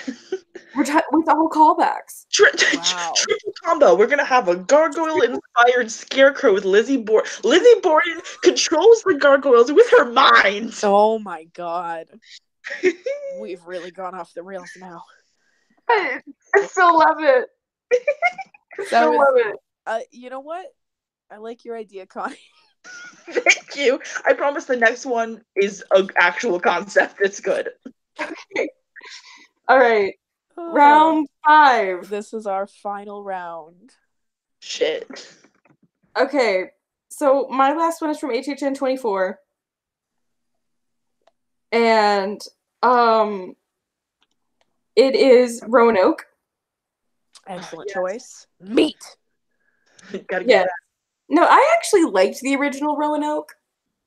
With all callbacks. Wow. Triple combo. We're gonna have a gargoyle-inspired scarecrow with Lizzie Borden. Lizzie Borden controls the gargoyles with her mind. Oh my god. We've really gone off the rails now. I still love it. That was, love it. you know what? I like your idea, Connie. Thank you. I promise the next one is an actual concept. It's good. Okay. All right. Round 5. This is our final round. Shit. Okay. So my last one is from HHN 24. And it is Roanoke. Excellent choice. Meat. Gotta get Yeah. that. No, I actually liked the original Roanoke.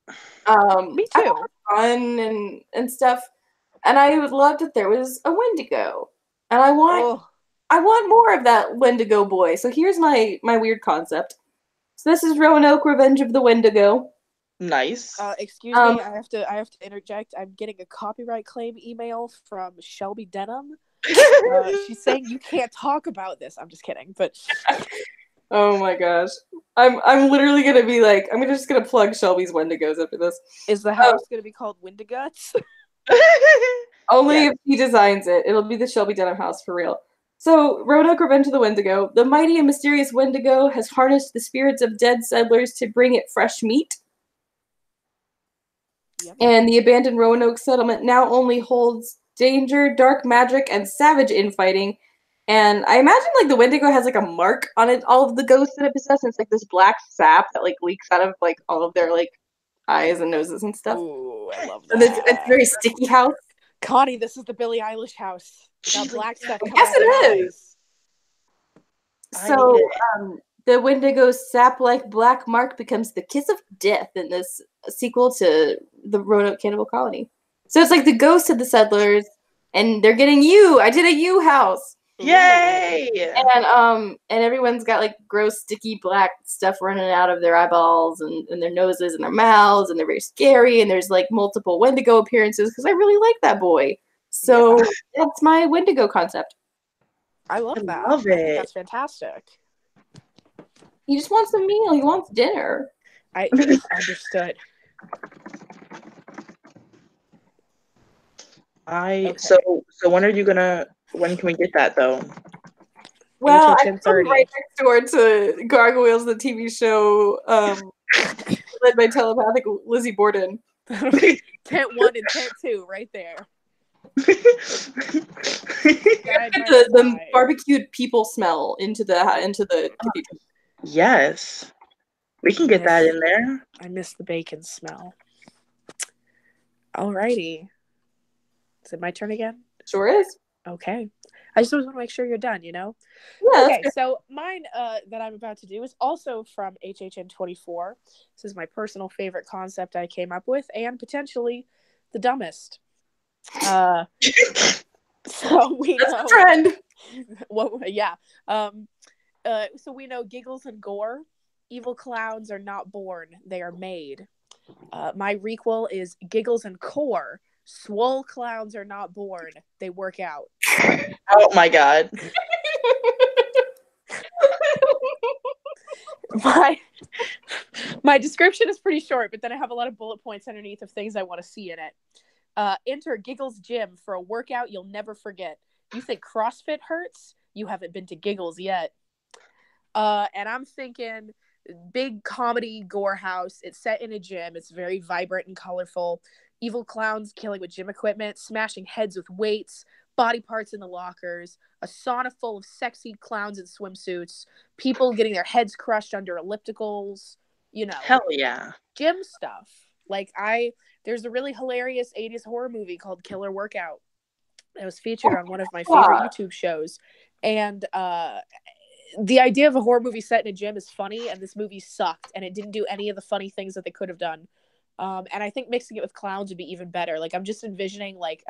Me I too. thought it was fun and stuff. And I would love that there was a Wendigo. And I want more of that Wendigo boy. So here's my weird concept. So this is Roanoke Revenge of the Wendigo. Nice. Excuse me, I have to interject. I'm getting a copyright claim email from Shelby Denham. She's saying you can't talk about this. I'm just kidding, but Oh my gosh. I'm literally gonna be like, I'm just gonna plug Shelby's Wendigos after this. is the house gonna be called Wendigots? Only if he designs it. It'll be the Shelby Denham house for real. So, Roanoke Revenge of the Wendigo. The mighty and mysterious Wendigo has harnessed the spirits of dead settlers to bring it fresh meat. Yep. And the abandoned Roanoke settlement now only holds danger, dark magic, and savage infighting. And I imagine like the Wendigo has like a mark on it, all of the ghosts that it possesses. It's like this black sap that like leaks out of like all of their like eyes and noses and stuff. Ooh, I love And that. it's a very sticky house. Connie, this is the Billie Eilish house. Got black stuff coming Yes, out of it the is. eyes. So the Wendigo's sap-like black mark becomes the kiss of death in this sequel to the Roanoke Cannibal Colony. So it's like the ghosts of the settlers, and they're getting you. I did a you house. Yay! And everyone's got like gross sticky black stuff running out of their eyeballs and their noses and their mouths, and they're very scary, and there's like multiple Wendigo appearances because I really like that boy. So that's my Wendigo concept. I love that. Love I think it. that's fantastic. He just wants a meal. He wants dinner. I understood. Okay. So when can we get that though? Well, I HHN live 30. right next door to Gargoyles, the TV show, led by telepathic Lizzie Borden. Tent 1 and Tent 2, right there. The barbecued people smell into the cathedral. Yes. We can get that in there. I miss the bacon smell. Alrighty. Is it my turn again? Sure is. Okay. I just always want to make sure you're done, you know? Yeah. Okay, so mine that I'm about to do is also from HHN 24. This is my personal favorite concept I came up with, and potentially the dumbest. So we That's know a trend. yeah. So we know giggles and gore. Evil clowns are not born; they are made. My requel is giggles and core. Swole clowns are not born; they work out. Oh my god. My description is pretty short, but then I have a lot of bullet points underneath of things I want to see in it. Enter Giggles Gym for a workout you'll never forget. You think CrossFit hurts? You haven't been to Giggles yet. And I'm thinking big comedy gore house. It's set in a gym. It's very vibrant and colorful. Evil clowns killing with gym equipment, smashing heads with weights, body parts in the lockers, a sauna full of sexy clowns in swimsuits, people getting their heads crushed under ellipticals, Hell yeah. gym stuff. Like there's a really hilarious 80s horror movie called Killer Workout that was featured on one of my favorite YouTube shows. And the idea of a horror movie set in a gym is funny, and this movie sucked, and it didn't do any of the funny things that they could have done. And I think mixing it with clowns would be even better. Like, I'm just envisioning like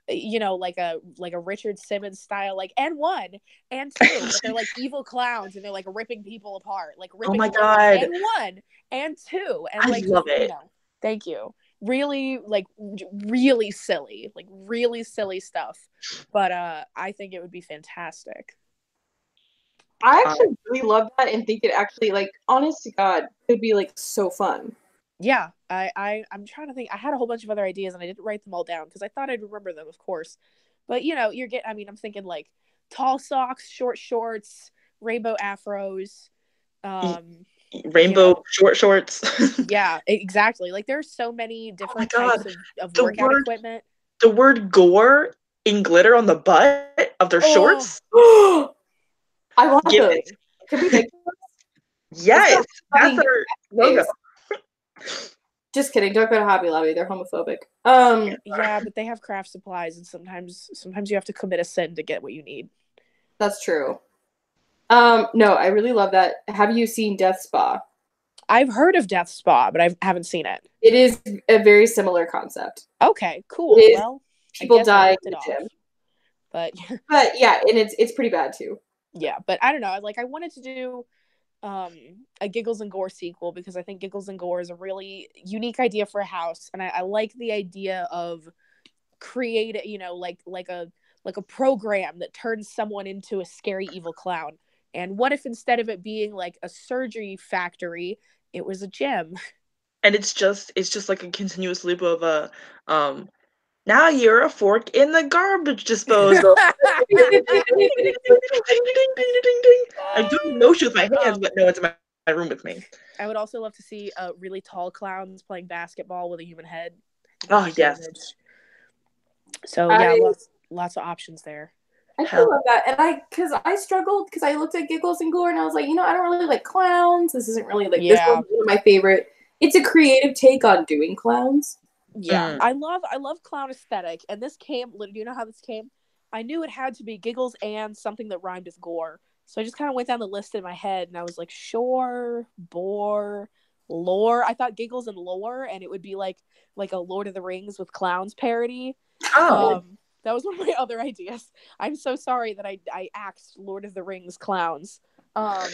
like a Richard Simmons style, like, and 1 and 2, but they're like evil clowns and they're like ripping people apart, like ripping my God. and 1 and 2, and I love it. Thank you. Really, like, really silly stuff. But I think it would be fantastic. I actually really love that and think it actually, like, honest to God, could be like so fun. Yeah, I'm trying to think. I had a whole bunch of other ideas and I didn't write them all down because I thought I'd remember them, of course. But I'm thinking like tall socks, short shorts, rainbow afros, rainbow short shorts. Yeah, exactly. Like, there's so many different types of workout equipment. The word gore in glitter on the butt of their shorts. I want Give those. it. Can we make those? Yes, that's our logo. Just kidding. Don't go to Hobby Lobby. They're homophobic. Yeah, but they have craft supplies, and sometimes you have to commit a sin to get what you need. That's true. No, I really love that. Have you seen Death Spa? I've heard of Death Spa, but I haven't seen it. It is a very similar concept. Okay, cool. Well, people die in the gym. But yeah, and it's pretty bad too. Yeah, but I don't know. Like, I wanted to do a Giggles and Gore sequel because I think Giggles and Gore is a really unique idea for a house, and I like the idea of creating, like a program that turns someone into a scary evil clown. And what if instead of it being like a surgery factory, it was a gym? And it's just like a continuous loop of now you're a fork in the garbage disposal. I'm doing motion with my hands, but no, it's in my room with me. I would also love to see really tall clowns playing basketball with a human head. Oh, yes. So, yeah, lots of options there. I still love that. And because I struggled because I looked at Giggles and Gore and I was like, I don't really like clowns. This isn't really like, this one's one of my favorite. It's a creative take on doing clowns. Yeah, I love clown aesthetic, and this came. Do you know how this came? I knew it had to be Giggles and something that rhymed with Gore, so I just kind of went down the list in my head, and I was like, Shore, Bore, Lore. I thought Giggles and Lore, and it would be like a Lord of the Rings with clowns parody. That was one of my other ideas. I'm so sorry that I axed Lord of the Rings clowns. That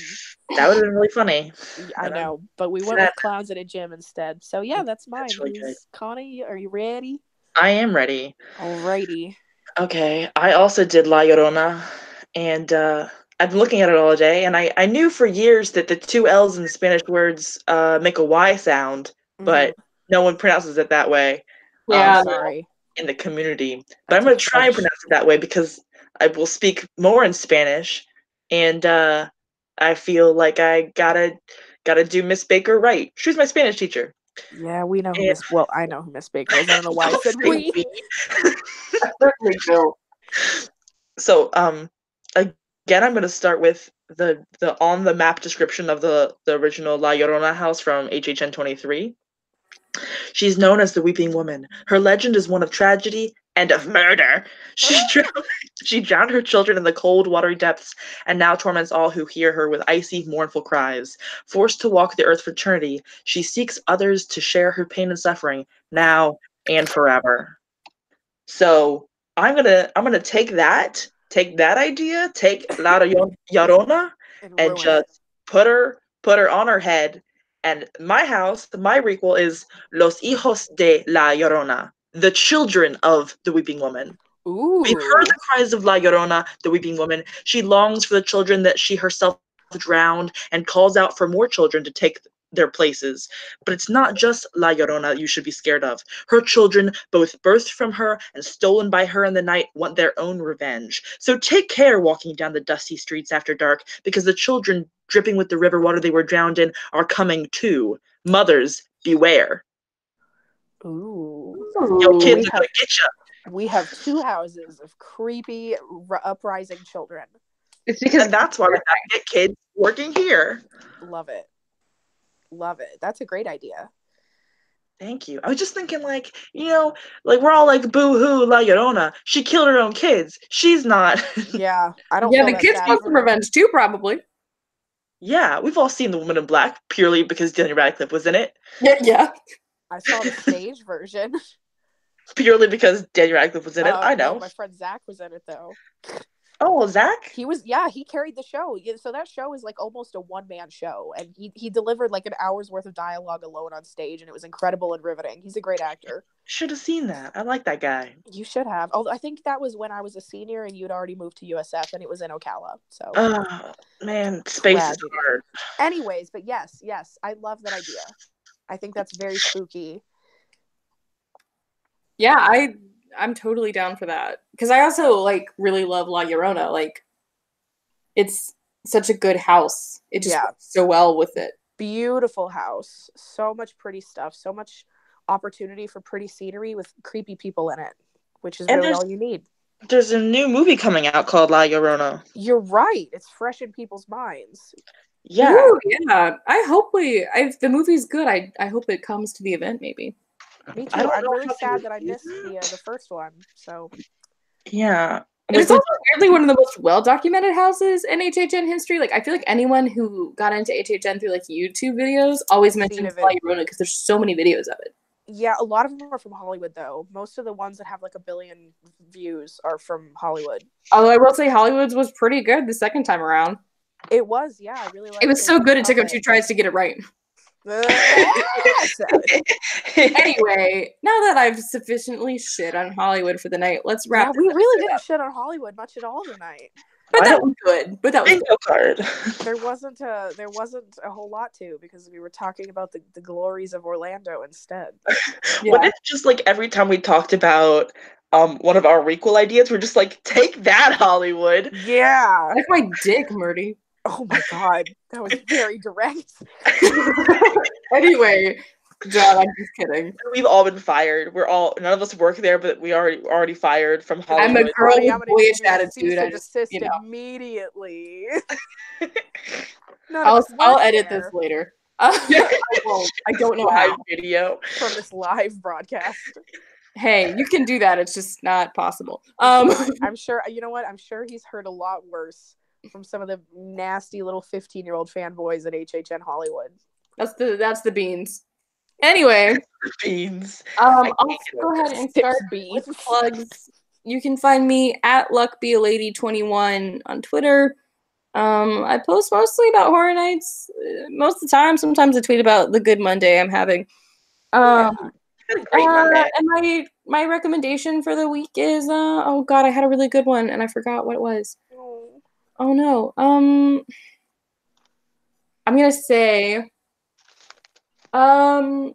would have been really funny. I know, but we went with clowns at a gym instead. So yeah, that's mine. Really Connie, are you ready? I am ready. Alrighty. Okay, I also did La Llorona, and I've been looking at it all day, and I knew for years that the 2 L's in Spanish words make a Y sound, but no one pronounces it that way. Yeah, sorry. In the community, but I'm going to try and pronounce it that way because I will speak more in Spanish, and I feel like I gotta do Miss Baker right. She was my Spanish teacher. Yeah, we know who I know who Miss Baker is. I don't know why I said we. So again, I'm going to start with the on the map description of the original La Llorona house from HHN 23. She's known as the Weeping Woman. Her legend is one of tragedy and of murder. She drowned her children in the cold, watery depths, and now torments all who hear her with icy, mournful cries. Forced to walk the earth for eternity, she seeks others to share her pain and suffering, now and forever. So I'm gonna take that idea, take La Llorona, and just put her on her head. And my house, my requel is Los Hijos de La Llorona, the children of the Weeping Woman. Ooh. We've heard the cries of La Llorona, the Weeping Woman. She longs for the children that she herself drowned and calls out for more children to take their places. But it's not just La Llorona you should be scared of. Her children, both birthed from her and stolen by her in the night, want their own revenge. So take care walking down the dusty streets after dark, because the children dripping with the river water they were drowned in are coming too. Mothers, beware. Ooh. Your kids are gonna get you. We have 2 houses of creepy uprising children. It's because And that's why we have to get kids working here. Love it. Love it. That's a great idea. Thank you. I was just thinking, like, we're all like, boo-hoo, La Llorona. She killed her own kids. She's not. Yeah, I don't. Yeah, feel the that kids bad want for some her. revenge too, probably. Yeah, we've all seen The Woman in Black purely because Daniel Radcliffe was in it. Yeah. I saw the stage version. Purely because Daniel Radcliffe was in it. I know. No, my friend Zach was in it though. Oh, Zach? He carried the show. Yeah, so that show is like almost a one-man show, and he delivered like an hour's worth of dialogue alone on stage, and it was incredible and riveting. He's a great actor. Should have seen that. I like that guy. You should have. Although I think that was when I was a senior and you'd already moved to USF, and it was in Ocala. So, man, space tragedy. is hard. Anyways, but yes, I love that idea. I think that's very spooky. Yeah, I'm totally down for that. Because I also, like, really love La Llorona. Like, it's such a good house. It just works so well with it. Beautiful house. So much pretty stuff. So much opportunity for pretty scenery with creepy people in it, which is really all you need. There's a new movie coming out called La Llorona. You're right. It's fresh in people's minds. Yeah. Ooh, yeah. If the movie's good, I hope it comes to the event, maybe. Me too. I'm really sad that I missed the first one. So yeah, and it's also weirdly one of the most well-documented houses in HHN history. Like, I feel like anyone who got into HHN through like YouTube videos always mentions La Llorona because there's so many videos of it. Yeah, a lot of them are from Hollywood, though. Most of the ones that have like 1 billion views are from Hollywood. Although I will say Hollywood's was pretty good the second time around. It was, yeah. I really liked it. It was so good it took him 2 tries to get it right. Anyway, now that I've sufficiently shit on Hollywood for the night, let's wrap. Yeah, we really didn't shit on Hollywood much at all tonight. But that was good. Good. There wasn't a whole lot to, because we were talking about the glories of Orlando instead. Yeah. What if just like every time we talked about one of our requel ideas, we're just like, take that, Hollywood. Yeah. Like my dick, Murdy. Oh my god, that was very direct. Anyway, John, I'm just kidding. We've all been fired. None of us work there, but we already fired from Hollywood. I'm a girl with boyish attitude. I just immediately. I'll edit this later. I won't. I don't know how. Video from this live broadcast. Hey, you can do that. It's just not possible. I'm sure. You know what? I'm sure he's heard a lot worse from some of the nasty little 15-year-old fanboys at HHN Hollywood. That's the beans. Anyway, beans. I'll go ahead and start with plugs. You can find me at luckbealady21 on Twitter. I post mostly about Horror Nights most of the time. Sometimes I tweet about the good Monday I'm having. And my recommendation for the week is oh god, I had a really good one and I forgot what it was. Oh no. I'm gonna say I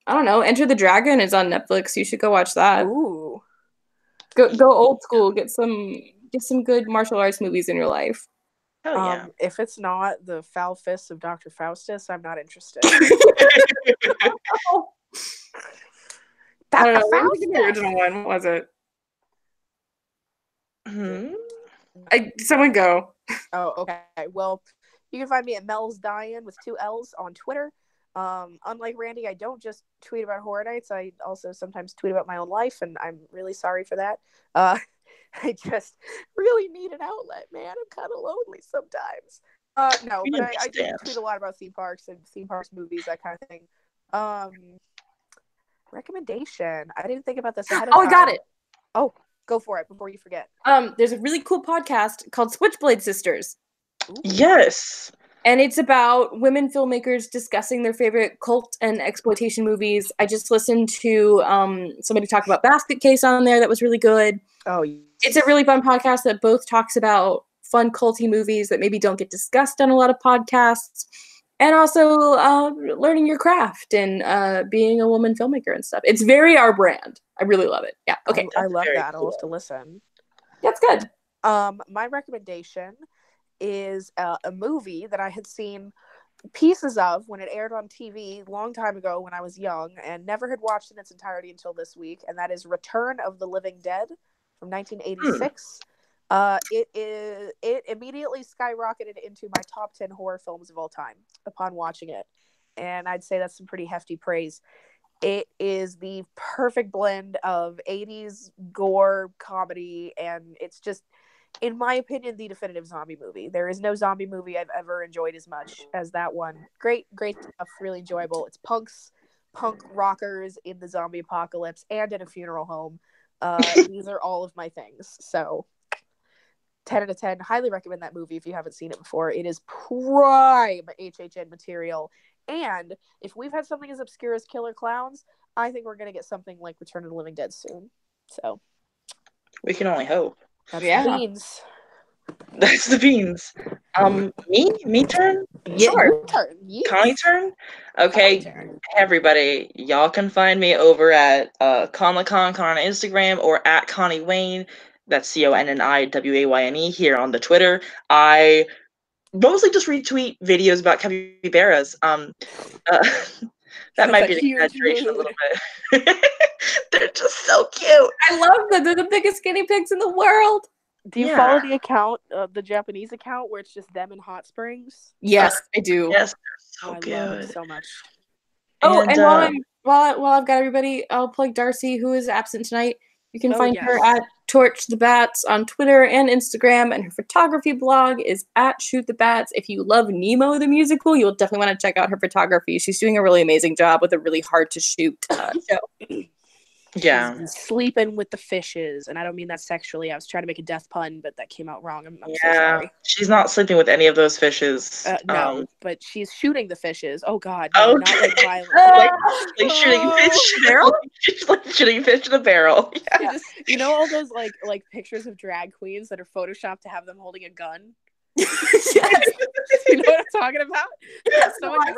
don't know. Enter the Dragon is on Netflix. You should go watch that. Ooh. Go old school. Get some good martial arts movies in your life. Hell yeah. If it's not the Foul Fists of Dr. Faustus, I'm not interested. I don't know. What was the original one? What was it? Someone go. Oh, okay. Well, you can find me at Mel's Dian with 2 L's on Twitter. Unlike Randy, I don't just tweet about Horror Nights. I also sometimes tweet about my own life, and I'm really sorry for that. I just really need an outlet, man. I'm kind of lonely sometimes. No, but I do tweet a lot about theme parks and theme parks movies, that kind of thing. Recommendation. I didn't think about this ahead of time. I got it. Oh, go for it before you forget. There's a really cool podcast called Switchblade Sisters. Ooh. Yes. And it's about women filmmakers discussing their favorite cult and exploitation movies. I just listened to somebody talk about Basket Case on there. That was really good. Oh, yes. It's a really fun podcast that both talks about fun culty movies that maybe don't get discussed on a lot of podcasts. And also learning your craft and being a woman filmmaker and stuff. It's very our brand. I really love it. Yeah. Okay. I love that. Cool. I'll have to listen. That's good. My recommendation is a movie that I had seen pieces of when it aired on TV long time ago when I was young and never had watched in its entirety until this week, and that is Return of the Living Dead from 1986. It immediately skyrocketed into my top 10 horror films of all time upon watching it, and I'd say that's some pretty hefty praise. It is the perfect blend of 80s gore comedy, and it's just, in my opinion, the definitive zombie movie. There is no zombie movie I've ever enjoyed as much as that one. Great stuff, really enjoyable. It's punk rockers in the zombie apocalypse and in a funeral home. These are all of my things. So 10 out of 10. Highly recommend that movie if you haven't seen it before. It is prime HHN material. And if we've had something as obscure as Killer Clowns, I think we're going to get something like Return of the Living Dead soon. So we can only hope. That's the beans. That's the beans. Me turn? Yeah, sure. Your turn. Yes. Connie turn? Okay. Turn. Everybody, y'all can find me over at ConLaCon on Instagram or at Connie Wayne. That's ConniWayne here on the Twitter. I mostly just retweet videos about capybaras. That might be an exaggeration a little bit. They're just so cute. I love them. They're the biggest guinea pigs in the world. Do you follow the account, the Japanese account, where it's just them in hot springs? Yes, I do. Yes, they're so good. I love it so much. Oh, and while I've got everybody, I'll plug Darcy, who is absent tonight. You can find her at Torch the Bats on Twitter and Instagram, and her photography blog is at Shoot the Bats. If you love Nemo the musical, you'll definitely want to check out her photography. She's doing a really amazing job with a really hard to shoot show. Yeah. She's sleeping with the fishes, and I don't mean that sexually. I was trying to make a death pun, but that came out wrong. I'm so sorry. She's not sleeping with any of those fishes. No, but she's shooting the fishes. Oh God, no, not like violent. like shooting fish in a barrel. She's like shooting fish in a barrel. Yeah. You know all those like pictures of drag queens that are photoshopped to have them holding a gun? Yes. You know what I'm talking about? Yes, someone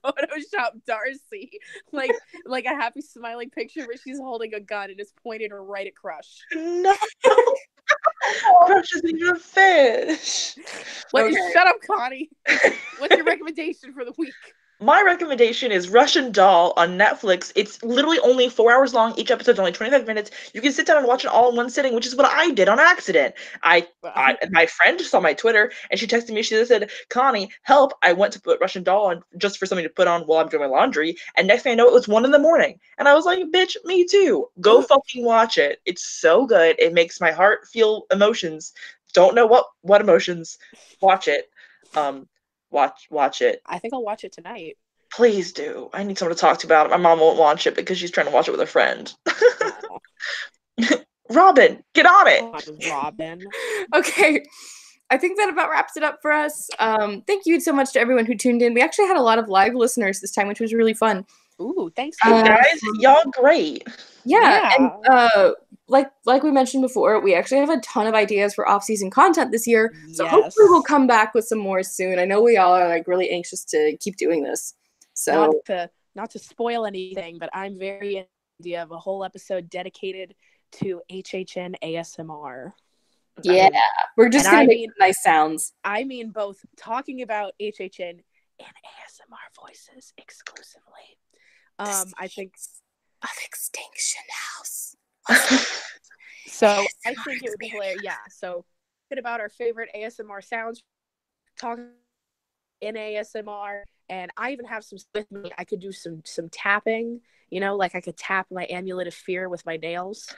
Photoshop Darcy like a happy smiling picture where she's holding a gun and is pointed her right at Crush. No. Crush isn't even a fish. Shut up, Connie. What's your recommendation for the week? My recommendation is Russian Doll on Netflix. It's literally only 4 hours long. Each episode's only 25 minutes. You can sit down and watch it all in one sitting, which is what I did on accident. My friend saw my Twitter, and she texted me. She said, Connie, help. I went to put Russian Doll on just for something to put on while I'm doing my laundry. And next thing I know, it was 1 a.m. And I was like, bitch, me too. Go fucking watch it. It's so good. It makes my heart feel emotions. Don't know what emotions. Watch it. Watch it. I think I'll watch it tonight. Please do. I need someone to talk to about it. My mom won't watch it because she's trying to watch it with a friend. Robin, get on it. Robin. Okay. I think that about wraps it up for us. Thank you so much to everyone who tuned in. We actually had a lot of live listeners this time, which was really fun. Ooh, thanks, guys. Y'all great. Yeah. And like we mentioned before, we actually have a ton of ideas for off-season content this year. So hopefully we'll come back with some more soon. I know we all are like really anxious to keep doing this. So not to spoil anything, but I'm very in the idea of a whole episode dedicated to HHN ASMR. Yeah. We're just gonna make nice sounds. I mean both talking about HHN and ASMR voices exclusively. I think of Extinction House. So I think it would be hilarious. Yeah. So about our favorite ASMR sounds, talking in ASMR, and I even have some with me. I could do some tapping. You know, like I could tap my amulet of fear with my nails.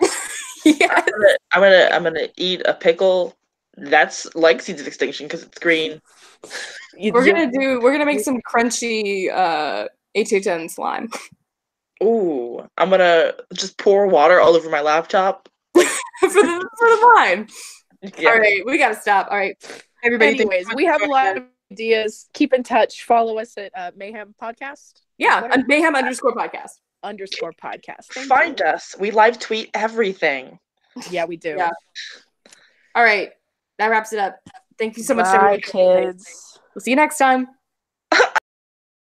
Yes. I'm gonna eat a pickle. That's like Seeds of Extinction because it's green. We're gonna make some crunchy HHN slime. Ooh, I'm gonna just pour water all over my laptop. Like for the line. Yeah. All right, we gotta stop. All right, everybody. Anyways, we have a lot of ideas. Keep in touch. Follow us at Mayhem Podcast. Yeah, Mayhem _podcast. Find us. We live tweet everything. Yeah, we do. Yeah. All right, that wraps it up. Thank you so much, everybody. Bye, kids. We'll see you next time.